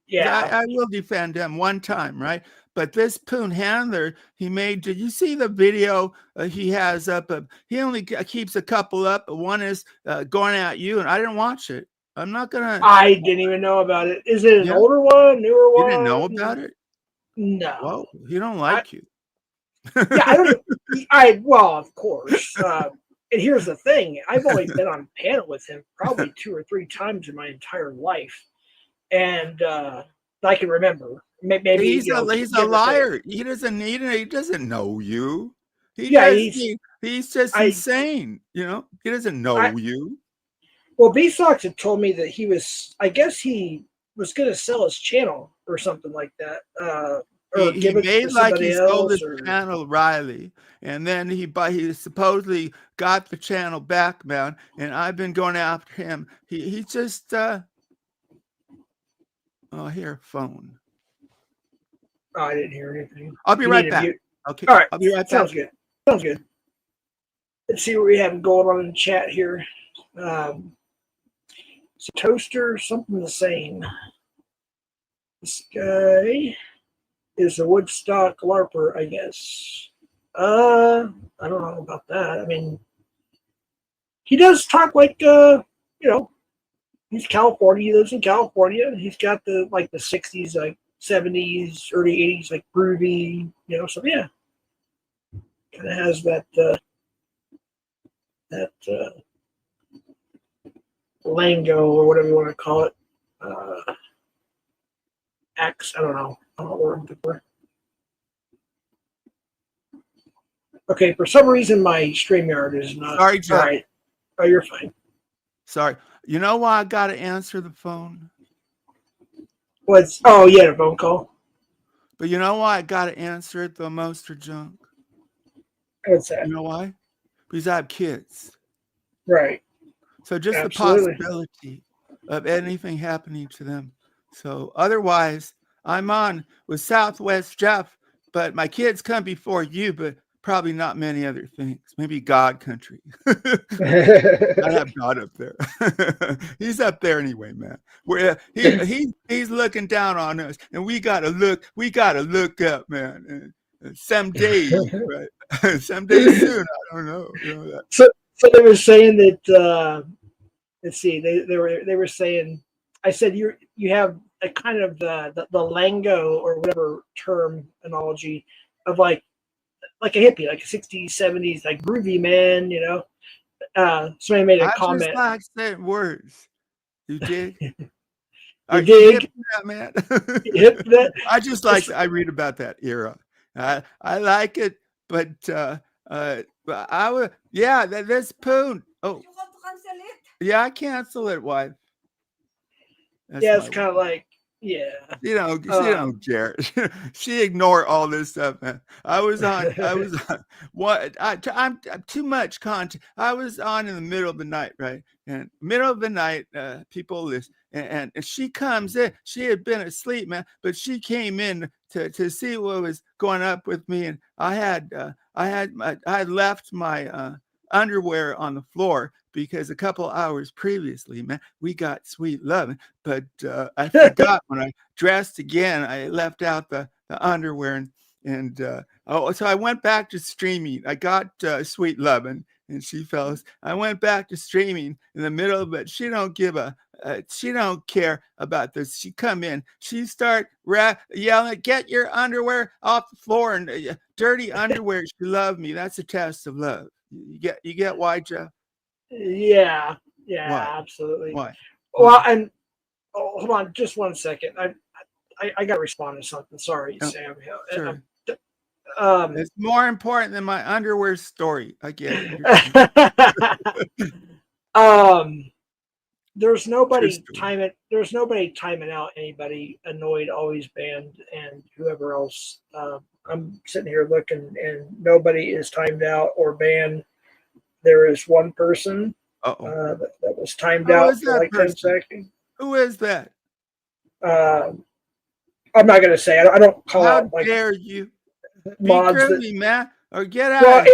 Yeah. I will defend him one time, right? But this Poon Handler, he made. Did you see the video he has up? He only keeps a couple up. One is going at you, and I didn't watch it. I'm not gonna. I didn't even know about it. Is it an older one, newer one? You didn't know about it? No. Well, he don't like you. Yeah, I don't know. Well, of course. And here's the thing: I've only been on panel with him probably 2 or 3 times in my entire life, and I can remember. Maybe he's a liar. He doesn't need it. He doesn't know you. He's just insane. You know, he doesn't know you. Well, B-Sox had told me that I guess he was going to sell his channel or something like that, or He give it made to like he somebody sold else, his or channel Riley, and then he supposedly got the channel back, man. And I've been going after him. He just oh, here, phone. oh, I didn't hear anything. I'll be You right need to back. mute. Okay, All right, I'll be right sounds back. good. Sounds good. Let's see what we have going on in the chat here. So toaster, something the same. This guy is a Woodstock LARPer, I guess. I don't know about that. I mean, he does talk like he's California. He lives in California. He's got the 60s, like 70s, early 80s, like groovy, so yeah. Kind of has that Lango or whatever you want to call it. X, I don't know what I'm looking for. Okay, for some reason my StreamYard is not. Sorry, Jeff. All right. Oh, you're fine. Sorry. You know why I got to answer the phone? Oh, yeah, a phone call. But you know why I got to answer it, the most or junk? What's that? You know why? Because I have kids. Right. So just Absolutely. the possibility of anything happening to them. So otherwise, I'm on with Southwest Jeff, but my kids come before you, but probably not many other things. Maybe God country. I have God up there. He's up there anyway, man. Where he's looking down on us, and we gotta look up, man. And someday, right? Someday soon, I don't know. That. So they were saying that. Let's see. They were saying. I said you have a kind of the Lango or whatever term analogy of like a hippie, like a 60s, 70s, like groovy man, somebody made a comment. I just like saying words. You dig? You dig? That, man. Hip that? I read about that era. I like it, but I would, yeah, this poon. Oh, you want to cancel it? Yeah, I cancel it, wife. That's it's kind of like, yeah. She don't care. She ignore all this stuff, man. I'm too much content. I was on in the middle of the night, right? And middle of the night, people listen, and she comes in. She had been asleep, man, but she came in to see what was going up with me, and I had left my underwear on the floor because a couple hours previously, man, we got sweet loving, but I forgot when I dressed again, I left out the underwear, and so I went back to streaming. I got sweet loving, and she fell. I went back to streaming in the middle of it. She don't care about this. She come in, she start yelling, "Get your underwear off the floor!" and dirty underwear. She loved me. That's a test of love. You get why, Jeff? Yeah, Why? Absolutely. Why? Well, and hold on, just 1 second. I got to respond to something. Sorry, Sam. Sure. It's more important than my underwear story. I get it. There's nobody timing out anybody. Annoyed, always banned, and whoever else. I'm sitting here looking, and nobody is timed out or banned. There is one person that was timed out for like 10 seconds. Who is that? I'm not going to say. I don't call out. How dare you? Mods be groovy, man, or get out.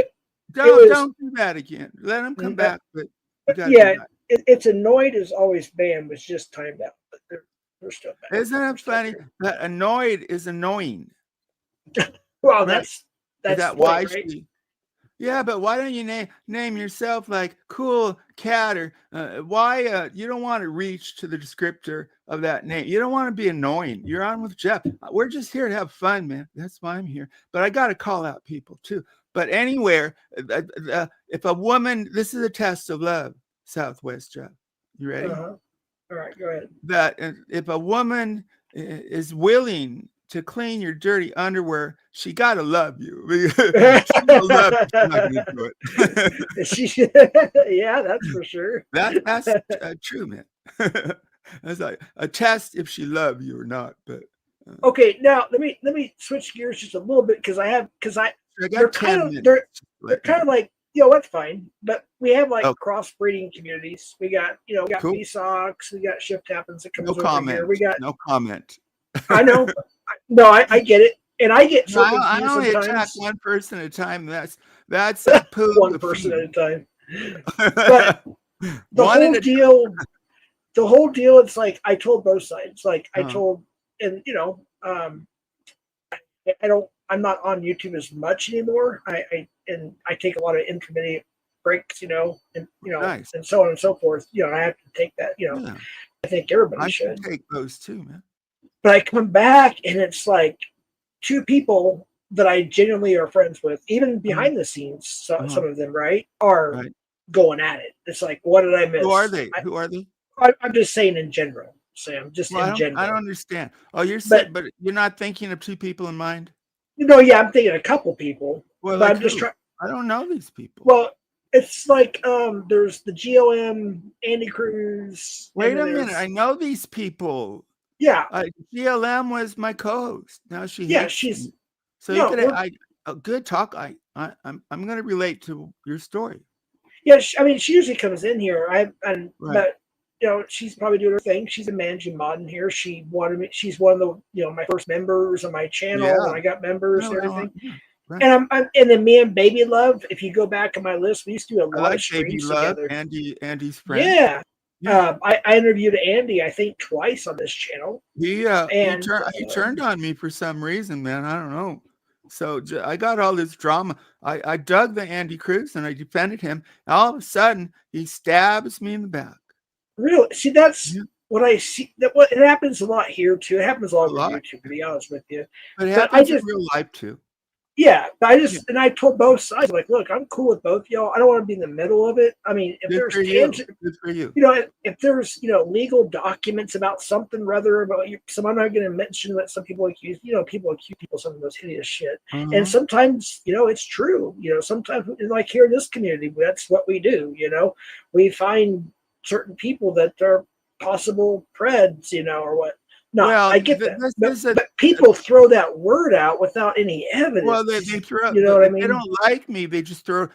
Don't do that again. Let them come back. But it's annoyed is always banned, was just timed out. But they're still back. Isn't it funny that annoyed is annoying? Well, right? that's that why? Right? Yeah, but why don't you name yourself like Cool Cat or why you don't want to reach to the descriptor of that name. You don't want to be annoying. You're on with Jeff. We're just here to have fun, man. That's why I'm here. But I got to call out people too. But anywhere, if a woman, this is a test of love, Southwest Jeff. You ready? All right, go ahead. That if a woman is willing to clean your dirty underwear, she gotta love you. She don't love you, she's not gonna do it. Yeah, that's for sure. That's true, man. That's like a test if she love you or not. But Okay, now let me switch gears just a little bit because I they're got kind 10 of minutes. they're kind of like, you know, that's fine. But we have like Oh, crossbreeding communities. We got, you know, we got cool. B-Sox, we got Shift Happens that No comes over here. comment. We got No comment. I know. No, I get it. And I get No, so I confused only attack sometimes. one person at a time. That's a poo One the person at a feed. time. But the One at whole a deal, it's like I told both sides. Like I time. told, and you know, I'm not on YouTube as much anymore. I take a lot of intermittent breaks, you know, and Nice. and so on and so forth. You know, I have to take that, you know. Yeah. I think everybody I should should. take those too, man. But I come back and it's like two people that I genuinely are friends with, even Uh-huh. behind the scenes, some Uh-huh. of them, right, are Right. going at it. It's like, what did I miss? Who are they? Who are they? I'm just saying in general, Sam, just Well, in I don't general. understand. Oh, you're But saying, but you're not thinking of two people in mind? you know, yeah, I'm thinking a couple people, Well, but like I'm just who? trying. I don't know these people. Well, it's like there's the GOM, Andy Cruz, and Wait then a minute. I there's know these people. yeah, GLM was my co-host. Now she yeah. hates She's me. So you no, could we're a good talk. I'm going to relate to your story. yeah. I mean, she usually comes in here. Right. But you know, she's probably doing her thing. She's a managing mod in here. She wanted me. She's one of the my first members on my channel when Yeah. I got members No, and no, everything. yeah. Right. And and then me and Baby Love. If you go back on my list, we used to do a I lot of like Baby streams Love, together. Andy's friend. Yeah. Yeah. I interviewed Andy, I think, twice on this channel, and He turned on me for some reason, man. I don't know. So I got all this drama. I dug the Andy Cruz and I defended him. All of a sudden, he stabs me in the back. really, see, that's Yeah, what I see. That what it happens a lot here too. It happens all a over lot. YouTube, to be honest with you. But it But I happens in just real life too. Yeah, but Yeah. I told both sides, like, look, I'm cool with both y'all. I don't want to be in the middle of it. I mean, if Good there's for you. Good for you. if there's legal documents about something, rather about you, so I'm not going to mention that some people accuse, people accuse people of some of those hideous shit, and Uh-huh. sometimes, it's true. Sometimes, like here in this community, that's what we do. We find certain people that are possible preds, or what. No, Well, I get that, this but is people throw that word out without any well, evidence. they throw, You know what I if they mean? don't like me, they just and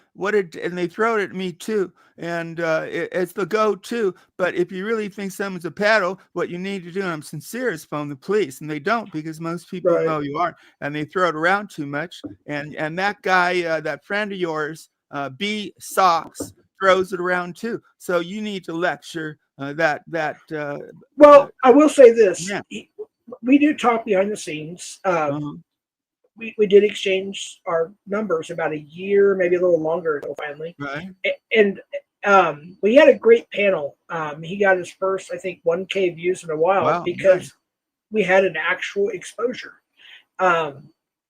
they throw it at me too. And it's the go-to. But if you really think someone's a pedo, what you need to do, and I'm sincere, is phone the police. And they don't, because most people Right. know you aren't, and they throw it around too much. And that guy, that friend of yours, B Socks, throws it around too. So you need to lecture Well, I will say this: yeah. we do talk behind the scenes. Uh-huh. We did exchange our numbers about a year, maybe a little longer ago, finally, Right. and we had a great panel. He got his first, I think, 1K views in a while Wow. Nice. because we had an actual exposure, Uh-huh.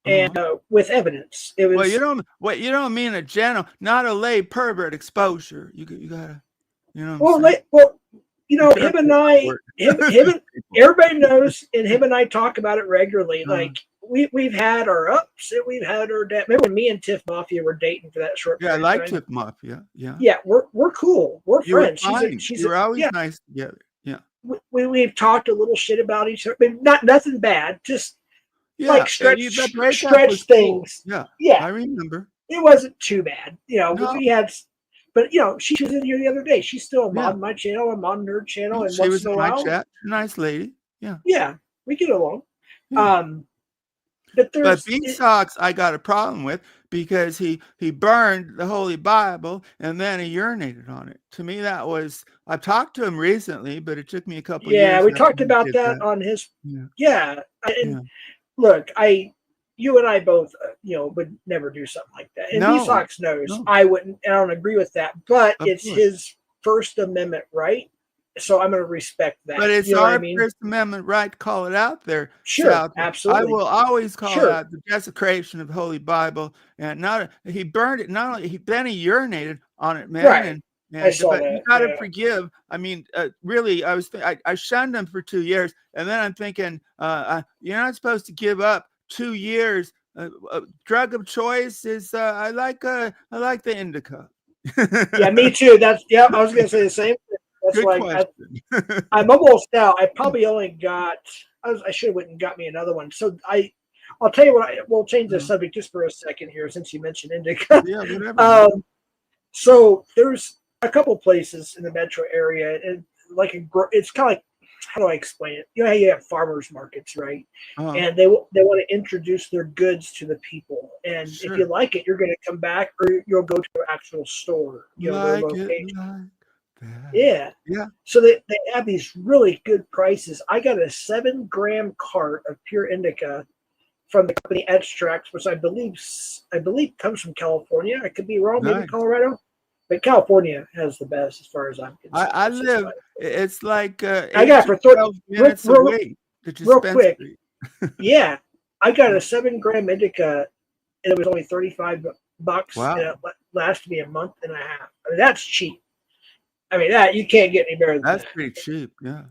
and with evidence. It was You don't mean a general, not a lay pervert exposure. You gotta, you know what I'm well, saying? Be him careful and with that I, word. him and everybody knows, and him and I talk about it regularly. Uh, Like we've had our ups and we've had our downs. Remember when me and Tiff Mafia were dating for that short yeah, I period of like time? Tip Mafia. Yeah, Yeah, we're cool. We're you were friends. fine. You were always Yeah. nice together. Yeah, We've talked a little shit about each other, but not nothing bad. Just yeah. like The breakup was stretch cool. things. Yeah, Yeah, I remember. it wasn't too bad. No, We had, but she was in here the other day. She's still a yeah, mod on my channel. I'm on her channel, and she once was in in a my while, chat. Nice lady. Yeah, yeah, we get along. yeah. Um, but But there's B Socks, I got a problem with because he burned the Holy Bible and then he urinated on it. To me, that was. I've talked to him recently, but it took me a couple yeah, years we after talked he about did that that. on his. Yeah, Yeah, yeah. and look, you and I both, would never do something like that. And B No, Sox knows no, I wouldn't. I don't agree with that, but of it's course. his First Amendment right, so I'm going to respect that. But it's You know what I our mean? First Amendment right to call it out there, Sure, South. I absolutely, will always call it sure, out the desecration of the Holy Bible, and he burned it. Not only then he urinated on it, man, right. and I saw but you that. got to Yeah, forgive. I mean, really, I shunned him for 2 years, and then I'm thinking, you're not supposed to give up 2 years. Drug of choice is I like the indica. yeah, me too. I was going to say the same thing. That's Good why question. I'm almost out. I probably only got. I should have went and got me another one. So I'll tell you what. We'll change the subject just for a second here, since you mentioned indica. Yeah, whatever. So there's a couple places in the metro area, and it's kind of like, how do I explain it? You know how you have farmers markets, right? Uh-huh. And they want to introduce their goods to the people, and Sure. if you like it, you're going to come back, or you'll go to an actual store, their location. That. Yeah. Yeah. So they have these really good prices. I got a 7-gram cart of pure indica from the company Extracts, which I believe comes from California. I could be wrong, maybe Nice. Colorado, but California has the best as far as I'm concerned. I live. It's like I got it for 12 minutes away. The real quick. dispensary. Yeah, I got a 7-gram indica, and it was only $35. Wow. And it lasted me a month and a half. I mean, that's cheap. I mean, that you can't get any better than That's that. pretty cheap. Yeah.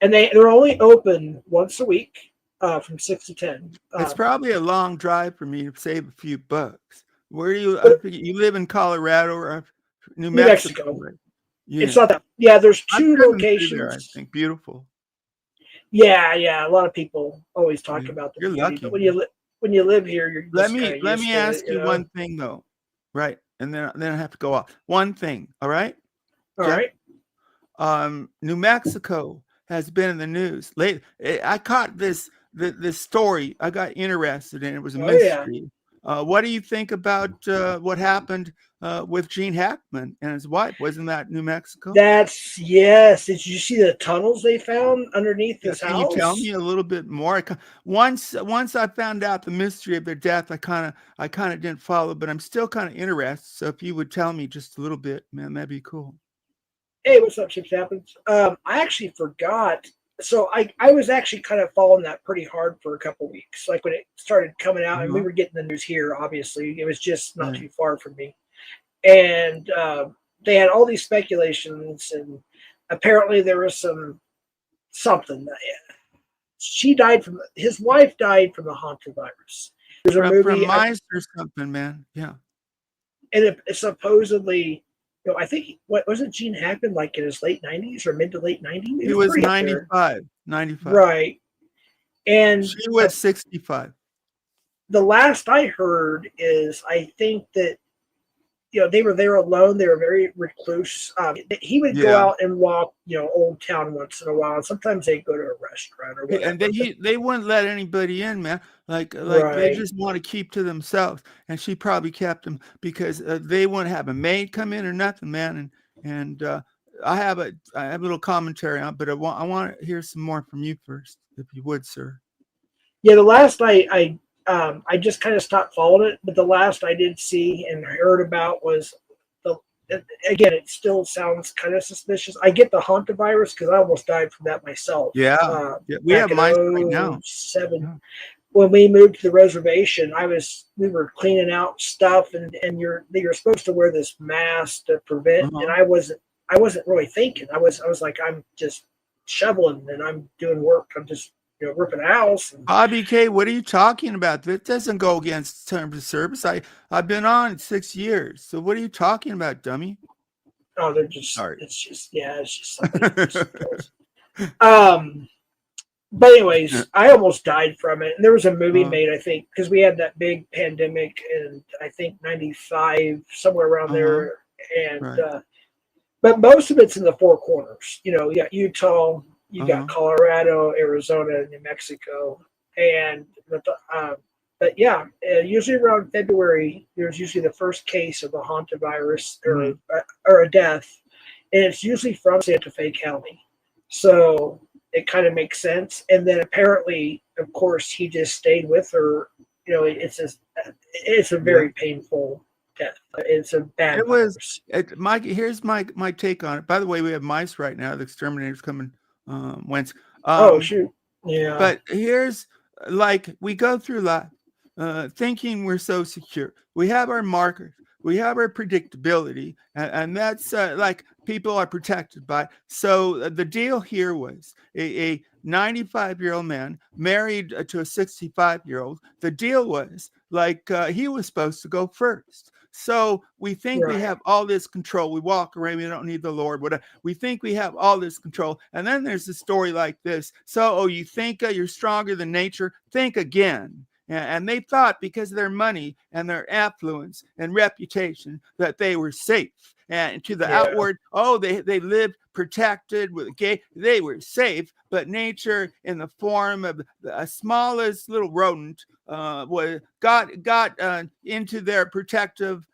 And they're only open once a week, from 6 to 10. It's probably a long drive for me to save a few bucks. Where do you? I think you live in Colorado or New Mexico? Right? Yeah. It's not that. Yeah, there's 2 locations. There, I think beautiful. Yeah. A lot of people always talk about the You're beauty, lucky. But when you live here, you're let me ask you one thing though, right? And then I have to go off. One thing, all right? All right. New Mexico has been in the news lately. I caught this story. I got interested in it. It was a mystery. Yeah. What do you think about what happened with Gene Hackman and his wife? Wasn't that New Mexico? Yes. Did you see the tunnels they found underneath his house? Can you tell me a little bit more? Once I found out the mystery of their death, I kind of didn't follow, but I'm still kind of interested. So if you would tell me just a little bit, man, that'd be cool. Hey, what's up, Chips Happens? I actually forgot. So I was actually kind of following that pretty hard for a couple weeks. Like when it started coming out, and we were getting the news here, obviously. It was just not too far from me. And they had all these speculations, and apparently there was something. His wife died from the hantavirus. There's a movie. From mice or something, man. Yeah. And it supposedly... I think, what was it, Gene Hackman, like in his late 90s or mid to late 90s? He was 95. Right. And she was 65. The last I heard is, I think that, they were there alone. They were very recluse. He would go out and walk, Old Town once in a while. And sometimes they'd go to a restaurant or whatever. And they wouldn't let anybody in, man. Like they just want to keep to themselves. And she probably kept them because they wouldn't have a maid come in or nothing, man. And I have a little commentary on it, but I want to hear some more from you first, if you would, sir. Yeah, the last I just kind of stopped following it, but the last I did see and heard about was again, it still sounds kind of suspicious. I get the hantavirus because I almost died from that myself. Yeah, we have mine right now. 7. When we moved to the reservation, we were cleaning out stuff, and you're supposed to wear this mask to prevent. And I wasn't really thinking. I was like, I'm just shoveling and I'm doing work. I'm just ripping a house. Bobby K, what are you talking about? That doesn't go against terms of service. I've been on 6 years. So what are you talking about, dummy? Oh, they're just. Sorry. It's just something. But anyways, I almost died from it. And there was a movie made, I think, because we had that big pandemic in, I think, 95, somewhere around there. And but most of it's in the Four Corners. You got Utah. You got Colorado, Arizona, New Mexico, but yeah, usually around February, there's usually the first case of a hantavirus or a death, and it's usually from Santa Fe County. So it kind of makes sense. And then apparently, of course, he just stayed with her. It's a very painful death. It's a bad. Mike. Here's my take on it. By the way, we have mice right now. The exterminator's coming. Wentz. Oh shoot! Yeah. But here's we go through life thinking we're so secure. We have our markers. We have our predictability, and that's people are protected by. So the deal here was a 95-year-old man married to a 65-year-old. The deal was he was supposed to go first. So we think we Right. have all this control. We walk around, we don't need the Lord. Whatever. We think we have all this control. And then there's a story like this. So, you think you're stronger than nature? Think again. And they thought because of their money and their affluence and reputation that they were safe. And to the outward, they lived protected with gay. They were safe, but nature, in the form of the smallest little rodent, got into their protective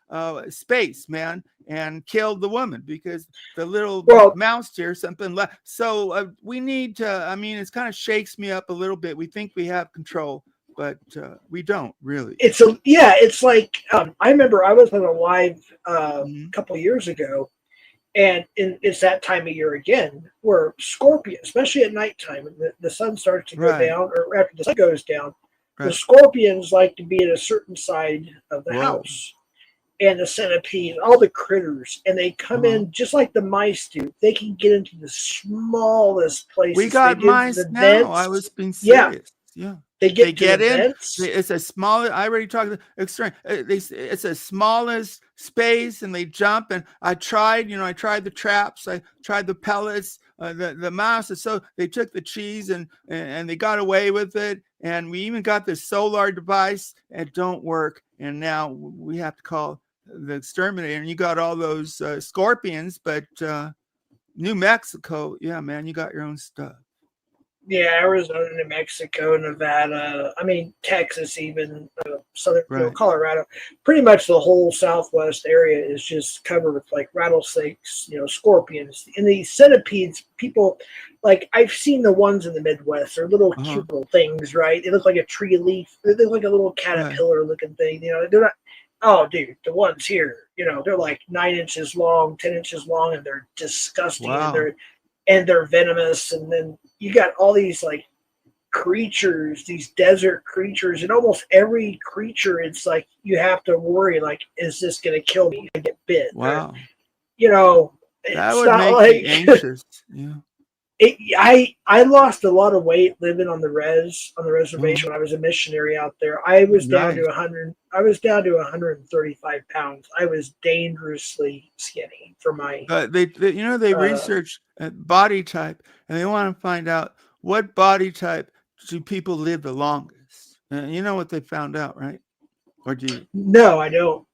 space, man, and killed the woman because the little mouse here something left. So we need to. I mean, it kind of shakes me up a little bit. We think we have control, but we don't really. It's like I remember I was on a live a couple years ago, and it's that time of year again where scorpions, especially at nighttime, when the sun starts to go down, or after the sun goes down, the scorpions like to be at a certain side of the house, and the centipedes, all the critters, and they come in just like the mice do. They can get into the smallest places. We got mice now. Vents. I was being serious. Yeah. They get in. Vents. It's a small. I already talked about extreme. It's the smallest space, and they jump. And I tried. I tried the traps. I tried the pellets. The mouse. So they took the cheese and they got away with it. And we even got this solar device. And it don't work. And now we have to call the exterminator. And you got all those scorpions, but New Mexico, yeah, man, you got your own stuff. Yeah, Arizona, New Mexico, Nevada. I mean, Texas, even southern, Colorado. Pretty much the whole Southwest area is just covered with like rattlesnakes, scorpions, and these centipedes. People, like I've seen the ones in the Midwest. They're little cute little things, right? They look like a tree leaf. They look like a little caterpillar-looking thing. They're not. Oh, dude, the ones here, they're like 9 inches long, 10 inches long, and they're disgusting. Wow. And they're venomous. And then you got all these like creatures, these desert creatures, and almost every creature, it's like you have to worry, like, is this going to kill me if I get bit? Wow. Or, that would make me anxious. Yeah. I lost a lot of weight living on the reservation when I was a missionary out there. I was down to 100. I was down to 135 pounds. I was dangerously skinny for my. They research body type, and they want to find out what body type do people live the longest. You know what they found out, right? Or do you? No, I don't.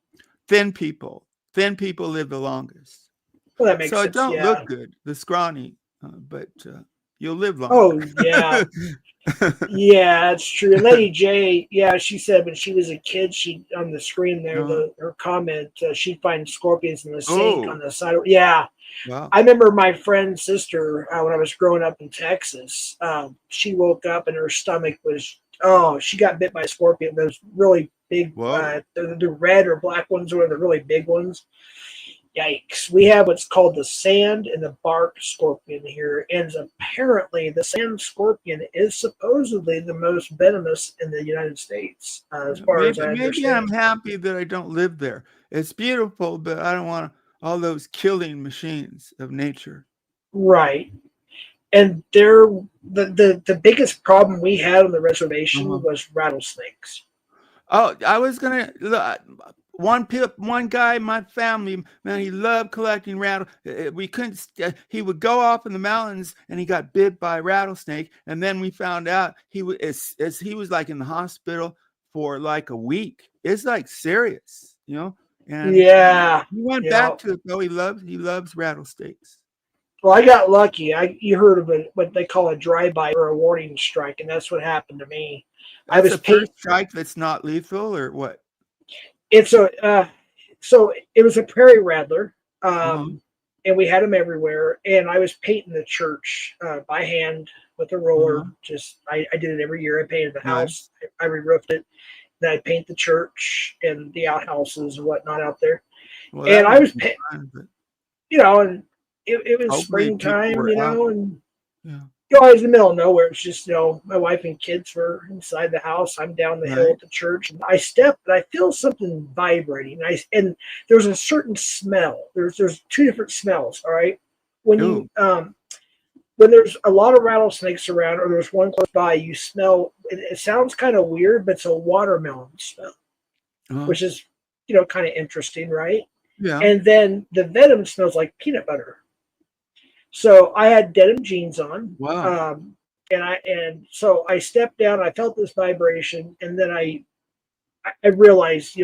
Thin people live the longest. Well, that makes sense. So it don't look good, the scrawny. But you'll live long. Oh, yeah. Yeah, that's true. Lady J, she said when she was a kid, she on the screen there, her comment, she'd find scorpions in the sink on the side. Wow. I remember my friend's sister, when I was growing up in Texas, she woke up and her stomach was, she got bit by a scorpion. Those really big, the red or black ones, or the really big ones. Yikes. We have what's called the sand and the bark scorpion here. And apparently the sand scorpion is supposedly the most venomous in the United States, as far as I understand. Maybe I'm happy that I don't live there. It's beautiful, but I don't want all those killing machines of nature. Right. And the biggest problem we had on the reservation was rattlesnakes. Oh, I was going to... One guy in my family, man, he loved collecting we couldn't. He would go off in the mountains, and he got bit by a rattlesnake. And then we found out he was like in the hospital for like a week. It's like serious, And he went back to it though. He loves rattlesnakes. Well, I got lucky. You heard of what they call a drive-by or a warning strike, and that's what happened to me. I was the first strike that's not lethal, or what? It's so it was a prairie rattler, and we had them everywhere. And I was painting the church by hand with a roller. I did it every year. I painted the house. I re-roofed it. Then I paint the church and the outhouses and whatnot out there. Well, and I was, and it was springtime, and. Yeah. I was in the middle of nowhere. It's just, my wife and kids were inside the house. I'm down the hill at the church. And I step, and I feel something vibrating. And there's a certain smell. There's two different smells. All right. When there's a lot of rattlesnakes around, or there's one close by, you smell. It sounds kind of weird, but it's a watermelon smell, which is kind of interesting, right? Yeah. And then the venom smells like peanut butter. So I had denim jeans on. Wow. And so I stepped down, I felt this vibration, and then I realized,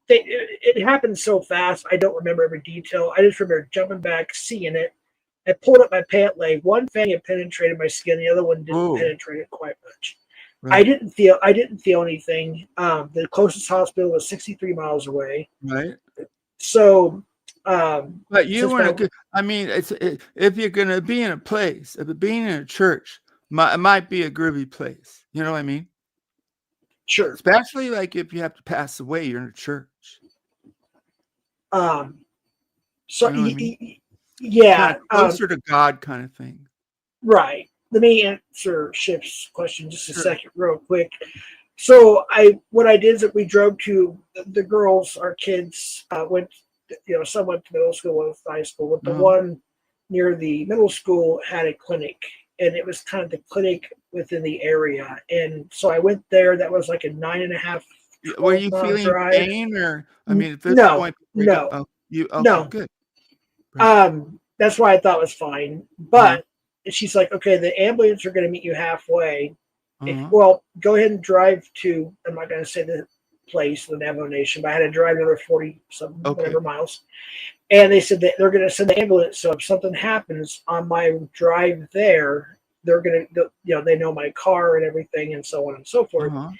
it happened so fast. I don't remember every detail. I just remember jumping back, seeing it. I pulled up my pant leg. One fanny had penetrated my skin. The other one didn't Oh, penetrate it quite much. I right. didn't feel anything. The closest hospital was 63 miles away. Right. So, But you since weren't my a good. I mean, if you're gonna be in a place, if being in a church might be a groovy place. You know what I mean? sure, Especially like if you have to pass away, you're in a church. um, so You know what I mean? Kind yeah, of closer to God kind of thing. right. Let me answer Ship's question just a Sure. second, real quick. So what I did is that we drove to the girls, our kids went, some went to middle school, one to high school, but the Uh-huh. one near the middle school had a clinic, and it was kind of the clinic within the area. And so I went there. That was like a 9.5, Were 12 you mile feeling drive. pain, or I mean, at this No, point, before you got no, you okay? no. Good. Right. That's why I thought it was fine. Uh-huh. But she's like, okay, the ambulance are going to meet you halfway. Uh-huh. Well, go ahead and drive to, I'm not going to say the place, the Navajo Nation, but I had to drive another 40 some Okay. whatever miles. And they said that they're going to send the ambulance. So if something happens on my drive there, they're going to, they know my car and everything and so on and so forth. Uh-huh.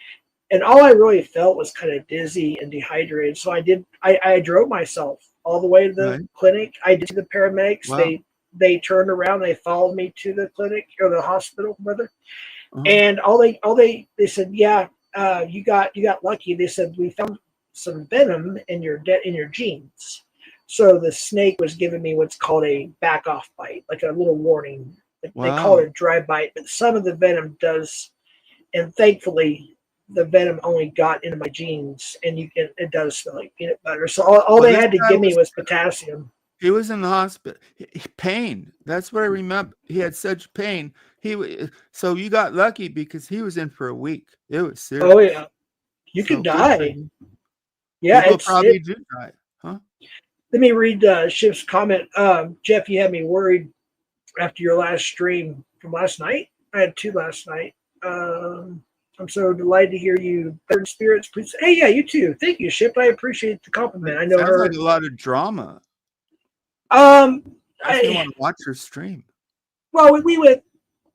And all I really felt was kind of dizzy and dehydrated. So I drove myself all the way to the Right. clinic. I did see the paramedics. Wow. They turned around, they followed me to the clinic or the hospital, rather. Uh-huh. And they said, yeah, you got lucky. They said we found some venom in your jeans. So the snake was giving me what's called a back off bite, like a little warning. They call Wow. it a dry bite, but some of the venom does, and thankfully the venom only got into my jeans, and it does smell like peanut butter. So all Well, they this had to guy give me was potassium. he was in the hospital. Pain. That's what I remember. He had such pain. So you got lucky because he was in for a week. It was serious. Oh yeah, you So could good for die. you. Yeah, People probably do die, huh? Let me read Shiv's comment. Jeff, you had me worried after your last stream from last night. I had two last night. I'm so delighted to hear you better in spirits. Please, hey, yeah, you too. Thank you, Ship. I appreciate the compliment. I know Sounds her. like a lot of drama. I want to watch her stream. Well, we went.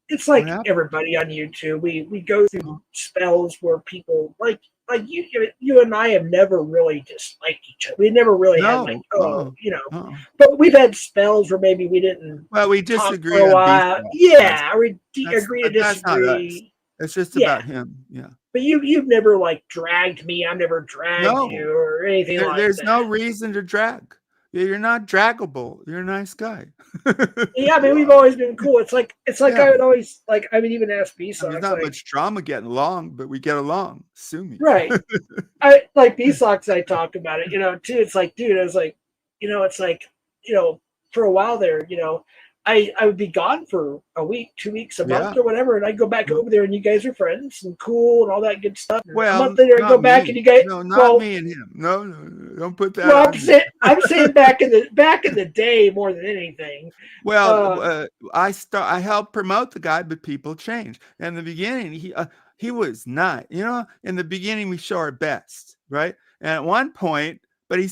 It's like What happened? everybody on YouTube. We go through spells where people like you and I have never really disliked each other. We never really had like but we've had spells where maybe we didn't Well, we talk disagree for a on while. B-side. Yeah, or we agree to That's not us. disagree. It's just Yeah. about him. Yeah. But you've never like dragged me. I've never dragged No. you or anything like There's that. no reason to drag. You're not draggable. You're a nice guy. Yeah, I mean we've always been cool. It's like Yeah. I would always like I would even ask B-Sox. There's not much drama getting along, but we get along. Sue me. Right. I like B-Sox. I talk about it, too. It's like, dude, I was like, it's like, for a while there, I would be gone for a week, 2 weeks, a month or whatever. And I'd go back over there and you guys are friends and cool and all that good stuff. And well, a month later, I'd go back and you guys, no, not me and him. No, don't put that on me. I'm saying back in the day more than anything. Well, I helped promote the guy, but people change. In the beginning, he was not, in the beginning we show our best, right? And at one point, but he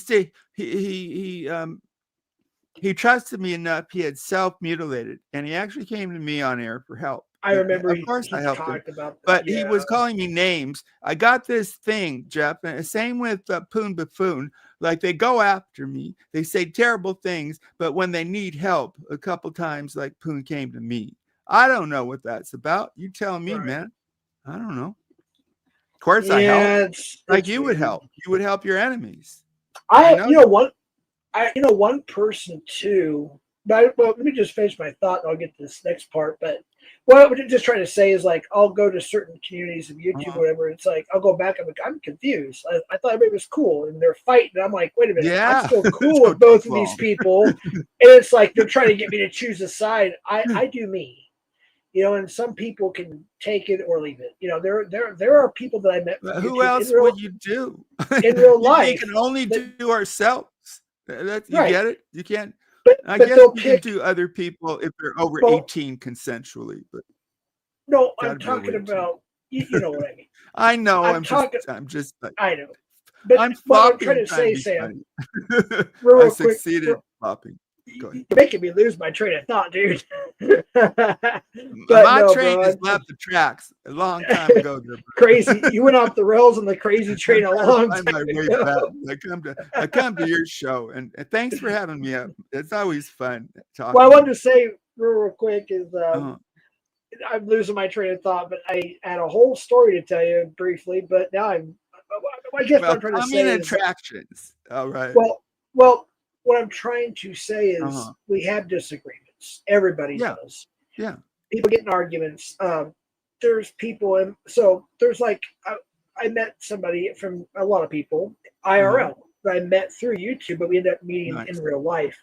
trusted me enough. He had self-mutilated, and he actually came to me on air for help. I remember. Of course, I helped him, about that, but he was calling me names. I got this thing, Jeff. And same with Poon Buffoon. Like they go after me, they say terrible things, but when they need help, a couple times, like Poon came to me. I don't know what that's about. You tell me, man. I don't know. Of course, I help. Like you would help. You would help your enemies. One person too. But let me just finish my thought, and I'll get to this next part. But what I'm just trying to say is, like, I'll go to certain communities of YouTube, or whatever. It's like I'll go back. I'm confused. I thought everybody was cool, and they're fighting. And I'm like, wait a minute, I'm still cool with both of these people, and it's like they're trying to get me to choose a side. I do me. You know, and some people can take it or leave it. You know, there are people that I met from Who YouTube else would you do? in real We life can only that do ourselves. You right, get it? You can't. I but guess they'll you can pick. do other people if they're over Well, 18 consensually, but no, got I'm to be over talking 18. about you know what I mean. I know. I'm talking. I'm just like, I know, but I'm what I'm trying flopping, to trying to say, be Sam, funny. I real quick, succeeded flopping. Go ahead. you're making me lose my train of thought, dude. But My no, train bro, has left the tracks a long time ago. There, crazy. You went off the rails on the crazy train a I gotta long find time my way back. ago. I come to your show, and thanks for having me up. It's always fun Well, I talking to wanted you. to say real quick is Uh, I'm losing my train of thought, but I had a whole story to tell you briefly. But now I guess what well, I'm trying to coming say is, attractions. All right. well, what I'm trying to say is Uh-huh. we have disagreements. Everybody Yeah. does. Yeah. People get in arguments. There's people, and so there's like I met somebody from a lot of people Uh-huh. IRL that I met through YouTube, but we ended up meeting in Nice. real life.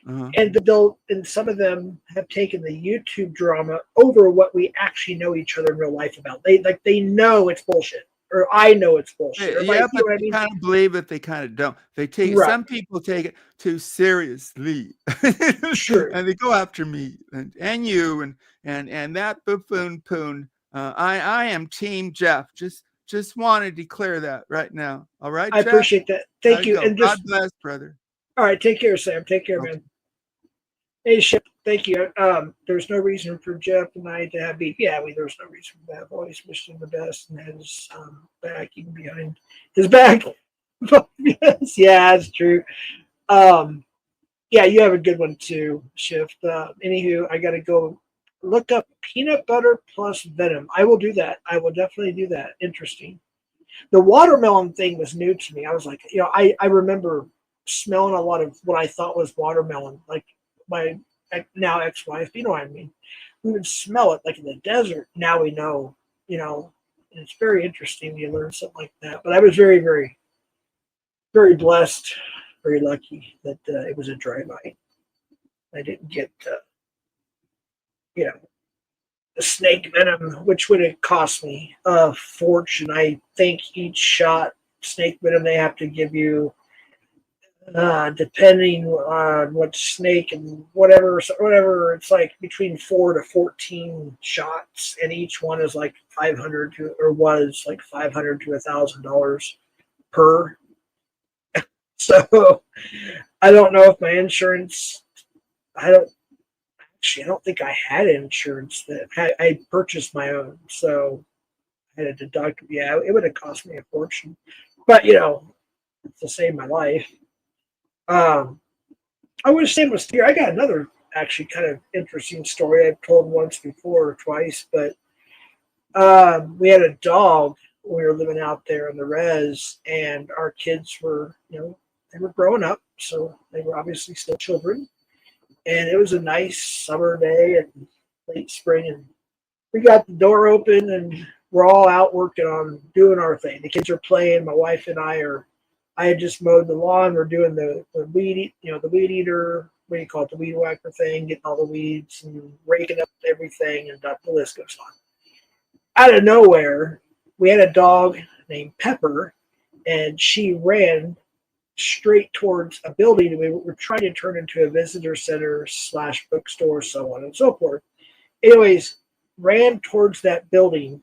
Uh-huh. And some of them have taken the YouTube drama over what we actually know each other in real life about. They know it's bullshit, or I know it's bullshit, or Yeah, like you but know what I they mean? kind of believe it. They kind of don't. They take Right. some people take it too seriously, True. and they go after me and you and that buffoon poon. I am Team Jeff. Just want to declare that right now. All right, I Jeff. appreciate that. Gotta Thank you. go. And God just bless, brother. all right, take care, Sam. Take care, Okay. man. Hey, Ship. Thank you. There's no reason for Jeff and I to have beef. Yeah, there's no reason for that. I've always wished him the best and had his back even behind his back. Yes, yeah, that's true. Um, yeah, you have a good one too, Shift. Anywho, I got to go look up peanut butter plus venom. I will do that. I will definitely do that. Interesting. The watermelon thing was new to me. I was like, I remember smelling a lot of what I thought was watermelon, like my now ex-wife. You know what I mean? We would smell it like in the desert. Now we know, and it's very interesting. You learn something like that. But I was very, very, very blessed, very lucky that it was a dry bite. I didn't get, you know, the snake venom, which would have cost me a fortune. I think each shot snake venom they have to give you, depending on what snake and whatever, it's like between 4 to 14 shots, and each one is like 500 to, or was like $500 to $1,000 per. So I don't know if my insurance. I don't Actually, I don't think I had insurance. I purchased my own, so I had a deductible. Yeah, it would have cost me a fortune, but to save my life. Um, I was saying with steer. I got another actually kind of interesting story I've told once before or twice, but we had a dog. We were living out there in the res, and our kids were, they were growing up, so they were obviously still children. And it was a nice summer day in late spring, and we got the door open, and we're all out working on doing our thing. The kids are playing. My wife and I are. I had just mowed the lawn. We're doing the weed, the weed eater. What do you call it? The weed whacker thing, getting all the weeds and raking up everything, and the list goes on. Out of nowhere, we had a dog named Pepper, and she ran straight towards a building we were trying to turn into a visitor center / bookstore, so on and so forth. Anyways, ran towards that building,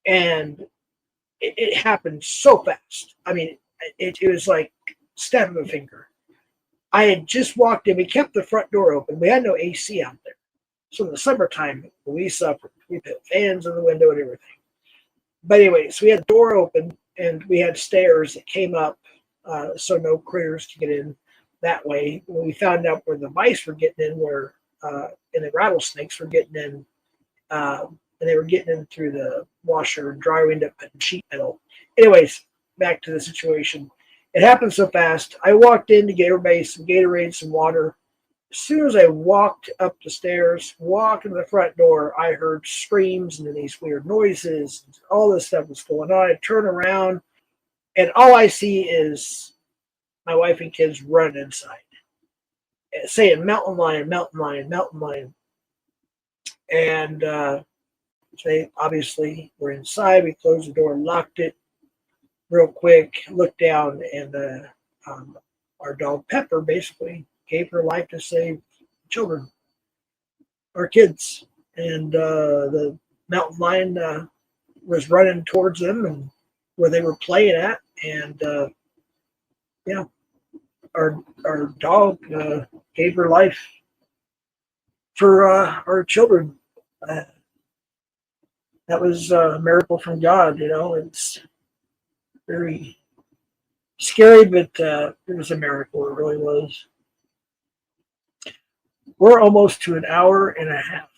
and it happened so fast. I mean, it was like snap of a finger. I had just walked in. We kept the front door open. We had no AC out there. So in the summertime, we suffered. We put fans in the window and everything. But anyway, so we had the door open, and we had stairs that came up, so no critters could get in that way. When we found out where the mice were getting in, and the rattlesnakes were getting in, and they were getting in through the washer and dryer. We ended up putting sheet metal. Anyways, back to the situation. It happened so fast. I walked in to get everybody some Gatorade, some water. As soon as I walked up the stairs, walked in the front door, I heard screams and these weird noises. All this stuff was going on. I turn around, and all I see is my wife and kids running inside, saying mountain lion, mountain lion, mountain lion. And they obviously were inside. We closed the door and locked it real quick, looked down, and our dog Pepper basically gave her life to save children, our kids. And the mountain lion was running towards them and where they were playing at. And yeah, our dog gave her life for our children. That was a miracle from God. It's very scary, but it was a miracle. It really was. We're almost to an hour and a half.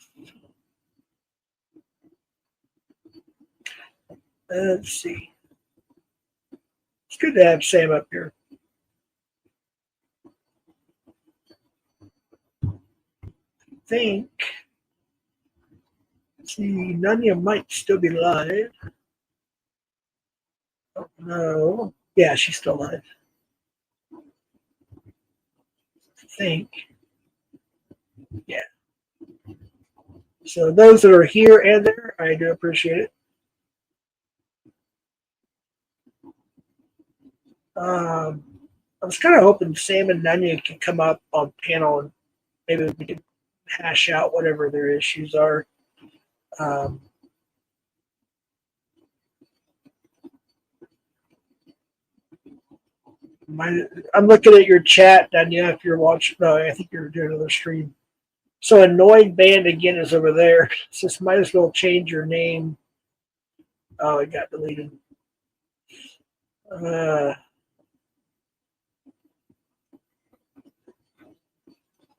Let's see. It's good to have Sam up here. I think. Let's see, Nunya might still be live. Oh, no. Yeah, she's still live. I think. Yeah. So those that are here and there, I do appreciate it. I was kind of hoping Sam and Nunya could come up on panel and maybe we could hash out whatever their issues are. I'm looking at your chat, Nunya, if you're watching. No, I think you're doing another stream. So Annoyed Band again is over there. It says might as well change your name. Oh, it got deleted.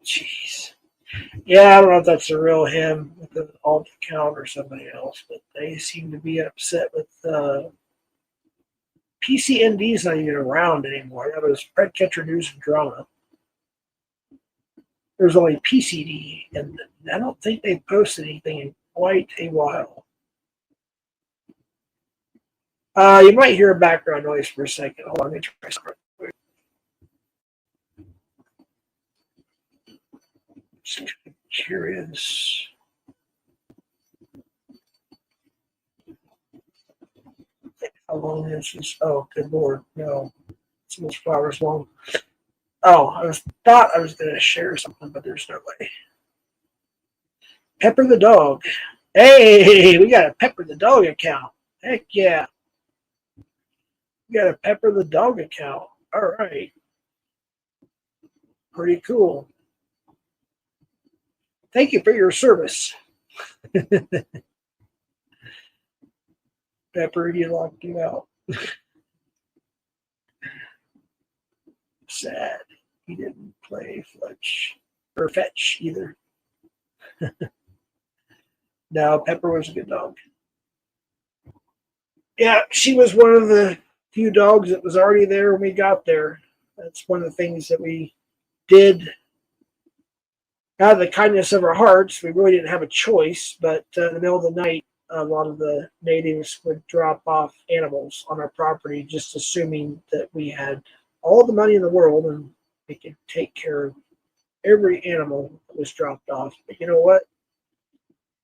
Jeez. Yeah, I don't know if that's the real him with the alt account or somebody else, but they seem to be upset with PCND's not even around anymore. That was Pred Catcher News and Drama. There's only PCD, and I don't think they posted anything in quite a while. You might hear a background noise for a second. Hold on, let me try something real quick. Just curious. How long is this? Oh, good Lord, no. It's almost 4 hours long. Oh, thought I was going to share something, but there's no way. Pepper the dog. Hey, we got a Pepper the dog account. Heck yeah. We got a Pepper the dog account. All right. Pretty cool. Thank you for your service. Pepper, you locked you out. Sad. He didn't play fetch either. No, Pepper was a good dog. Yeah, she was one of the few dogs that was already there when we got there. That's one of the things that we did out of the kindness of our hearts. We really didn't have a choice, but in the middle of the night, a lot of the natives would drop off animals on our property, just assuming that we had all the money in the world and we could take care of every animal that was dropped off. But you know what?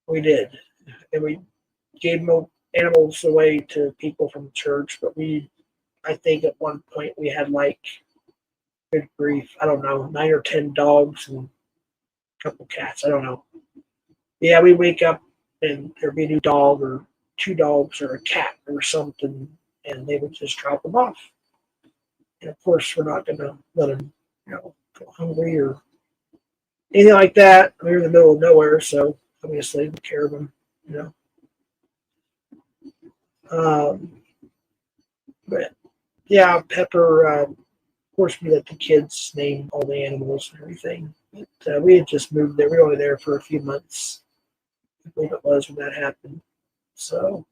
We did. And we gave animals away to people from church, but I think at one point we had good grief, I don't know, 9 or 10 dogs and a couple cats. I don't know. Yeah, we wake up and there'd be a new dog or 2 dogs or a cat or something, and they would just drop them off. And of course, we're not going to let them, go hungry or anything like that. We're in the middle of nowhere, so obviously we care of them, But yeah, Pepper. Of course, we let the kids name all the animals and everything. But we had just moved there. We were only there for a few months. I believe it was when that happened. So,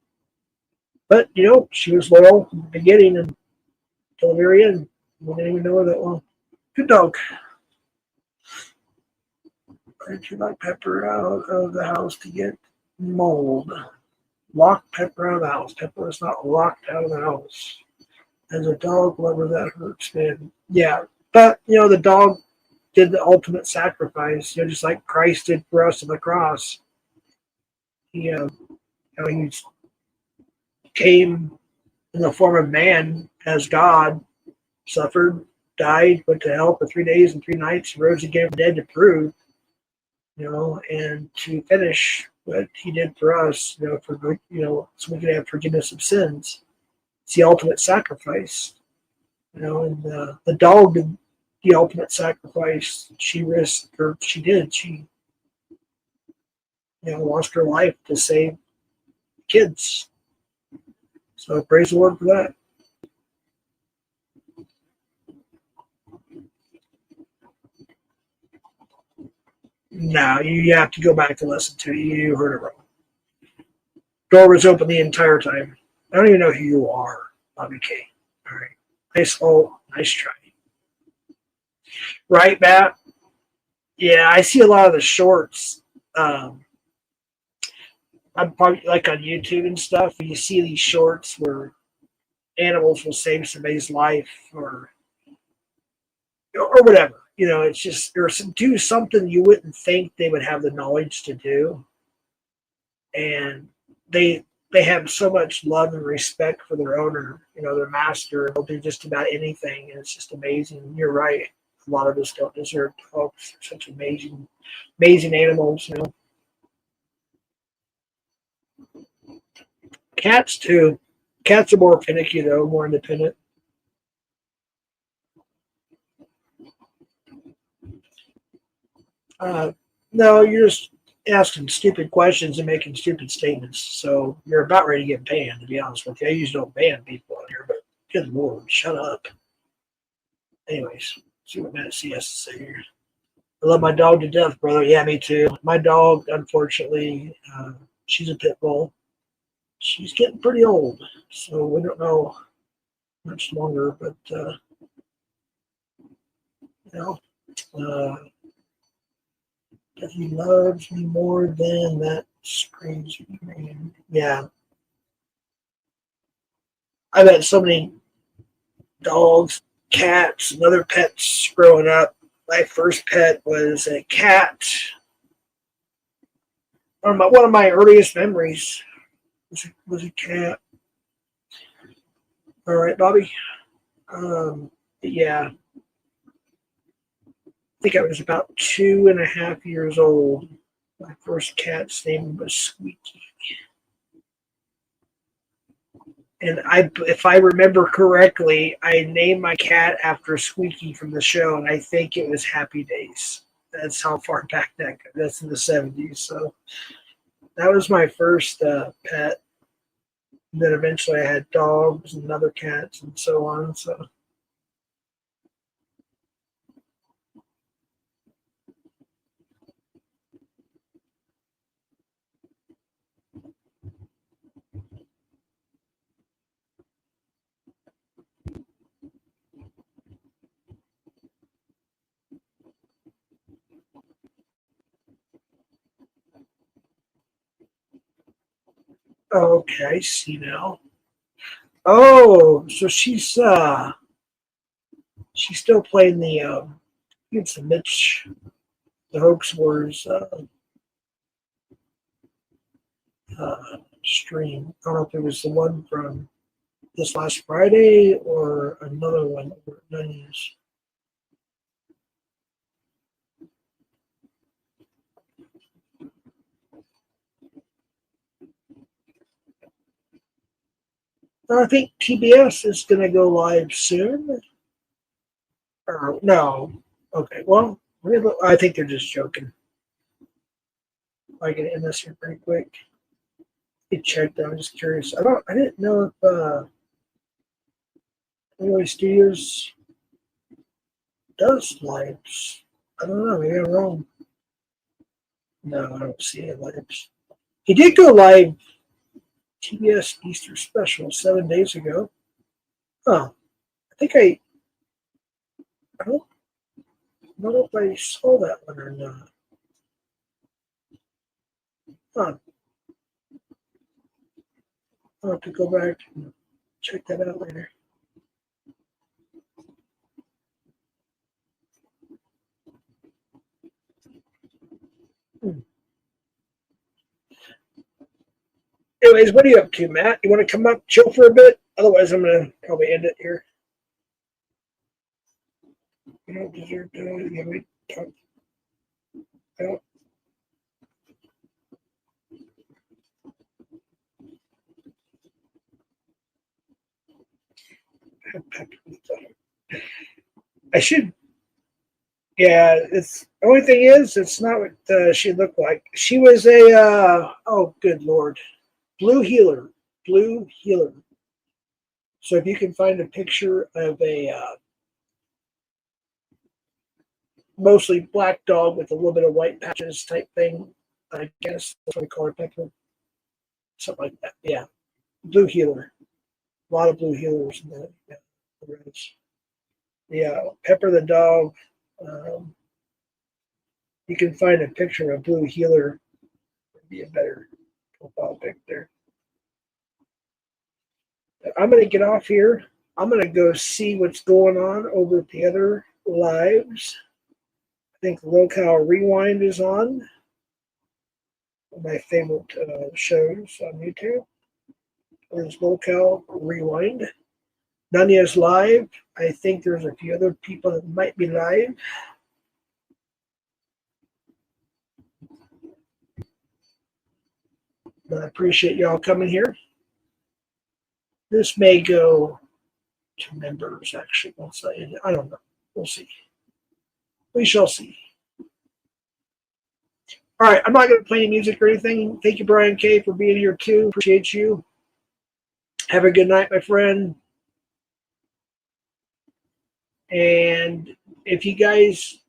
but she was loyal from the beginning and till the very end. We didn't even know her that well. Good dog. Did you lock Pepper out of the house to get mold? Lock Pepper out of the house. Pepper is not locked out of the house. As a dog lover, that hurts, man. Yeah, but the dog did the ultimate sacrifice. Just like Christ did for us on the cross. He, he came in the form of man as God, suffered, died, went to hell for 3 days and 3 nights, rose again from the dead to prove, and to finish what he did for us, so we could have forgiveness of sins. It's the ultimate sacrifice, and the dog did the ultimate sacrifice. She risked, or she did, she, lost her life to save kids. So praise the Lord for that. No, you have to go back to listen to it. You heard it wrong. Door was open the entire time. I don't even know who you are, Bobby K. All right. Nice try. Right, Matt? Yeah, I see a lot of the shorts. I'm probably like on YouTube and stuff. You see these shorts where animals will save somebody's life or whatever. It's just or do something you wouldn't think they would have the knowledge to do, and they have so much love and respect for their owner, their master. They'll do just about anything, and it's just amazing. You're right. A lot of us don't deserve dogs. They're such amazing animals. Cats too. Cats are more finicky though, more independent. Uh, no, you're just asking stupid questions and making stupid statements. So you're about ready to get banned, to be honest with you. I usually don't ban people on here, but good Lord, shut up. Anyways, see what Matt C has to say here. I love my dog to death, brother. Yeah, me too. My dog, unfortunately, she's a pit bull. She's getting pretty old, so we don't know much longer, but, you know, uh, that he loves me more than that screams. Yeah. I've had so many dogs, cats, and other pets growing up. My first pet was a cat. One of my earliest memories was a cat. All right, Bobby. Yeah, I think I was about 2.5 years old. My first cat's name was Squeaky. And if I remember correctly, I named my cat after Squeaky from the show, and I think it was Happy Days. That's how far back that goes. That's in the 70s. So that was my first pet. And then eventually I had dogs and other cats and so on. So okay, I see now. Oh, so she's still playing the it's the Mitch the Hoax Wars stream. I don't know if it was the one from this last Friday or another one over at Nunny's. I think TBS is going to go live soon. Or no? Okay, well, I think they're just joking. I can end this here pretty quick. Get checked. I'm just curious. I didn't know if Anyway Studios does lives. I don't know. Maybe I'm wrong. No, I don't see any lives. He did go live TBS Easter special 7 days ago. Oh, I think I don't know if I saw that one or not. Huh. I'll have to go back and check that out later. anyways, what are you up to, Matt? You want to come up, chill for a bit? Otherwise, I'm going to probably end it here. You don't deserve to. Yeah, we talk. I don't. I should. Yeah, it's the only thing is, it's not what she looked like. She was a oh, good lord, blue healer, blue healer. So if you can find a picture of a mostly black dog with a little bit of white patches type thing, I guess that's what we call her, Pepper, something like that. Yeah, blue healer, a lot of blue healers in that. Yeah, the reds. Yeah, Pepper the dog. Um, you can find a picture of a blue healer. Would be a better profile pic there. I'm going to get off here. I'm going to go see what's going on over at the other lives. I think Locale Rewind is on. One of my favorite shows on YouTube. There's Locale Rewind. Nanya's live. I think there's a few other people that might be live. But I appreciate y'all coming here. This may go to members, actually, once I don't know. We'll see. We shall see. All right, I'm not going to play any music or anything. Thank you, Brian K., for being here, too. Appreciate you. Have a good night, my friend. And if you guys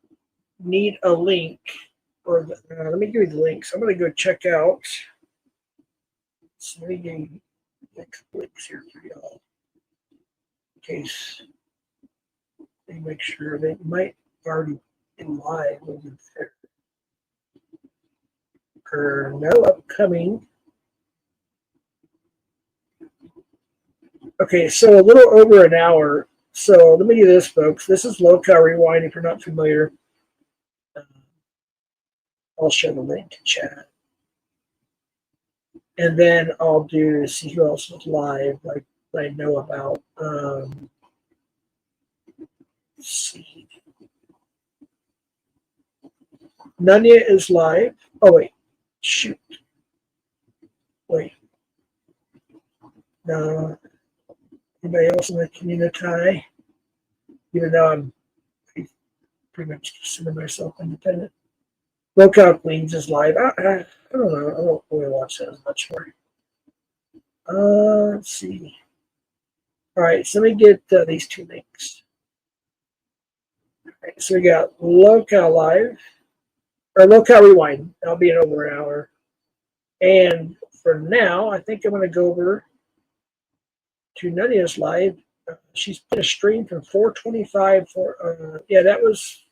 need a link, or let me give you the links. I'm going to go check out. So let me give you a couple links here for y'all. In case they make sure they might already be live over there. Or no upcoming. Okay, so a little over an hour. So let me do this, folks. This is Locale Rewind. If you're not familiar, I'll share the link to chat. And then I'll do see who else is live, like I know about. Let's see. Nanya is live. Oh, wait. Shoot. Wait. No. Anybody else in the community? Even though I'm pretty much consider myself independent. Locale Queens is live. I don't know. I don't really watch that as much more. Let's see. All right, so let me get these two links. All right, so we got Locale Live, or Locale Rewind. That'll be in over an hour. And for now, I think I'm going to go over to Nanya's live. She's put a stream from 425 for, yeah, that was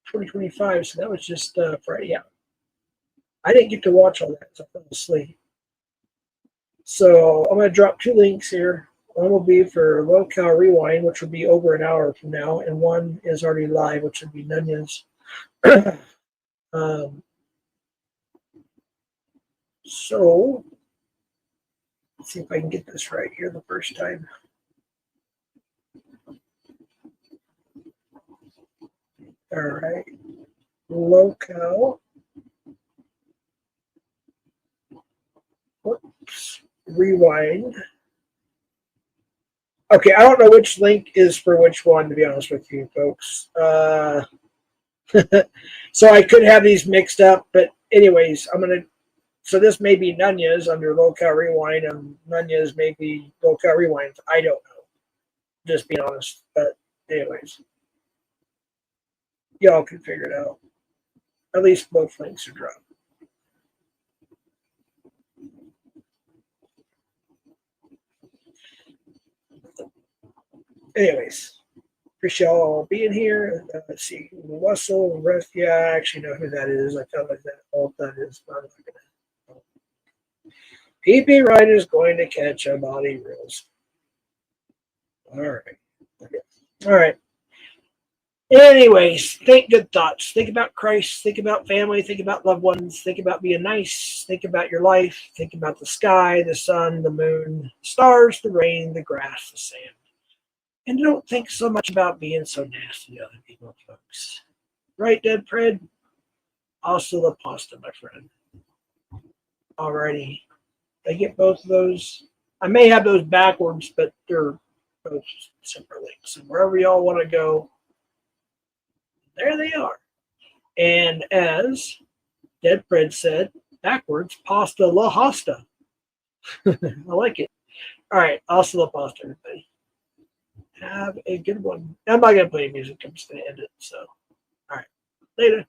2025, so that was just Friday. Yeah. I didn't get to watch all that, so I fell asleep. So I'm going to drop two links here. One will be for Locale Rewind, which will be over an hour from now, and one is already live, which would be Nanya's. So let's see if I can get this right here the first time. All right. Locale. Whoops. Rewind. Okay, I don't know which link is for which one, to be honest with you, folks. So I could have these mixed up, but anyways, I'm going to. So this may be Nanya's under Locale Rewind, and Nanya's may be Locale Rewind. I don't know. Just being honest. But anyways, y'all can figure it out. At least both links are dropped. Anyways, appreciate y'all being here. Let's see, Russell, rest. Yeah, I actually know who that is. I felt like that all that is. I'm not gonna. PP Ryan is going to catch a body reels. All right. Okay. All right. Anyways, think good thoughts. Think about Christ. Think about family. Think about loved ones. Think about being nice. Think about your life. Think about the sky, the sun, the moon, the stars, the rain, the grass, the sand. And don't think so much about being so nasty to other people, folks. Right, Dead Pred? Also the pasta, my friend. Alrighty. I get both of those. I may have those backwards, but they're both separate links. So wherever y'all want to go, there they are. And as Dead Pred said, backwards, pasta la hosta. I like it. All right, hasta la pasta, everybody. Have a good one. I'm not going to play music. I'm just going to end it. So, all right. Later.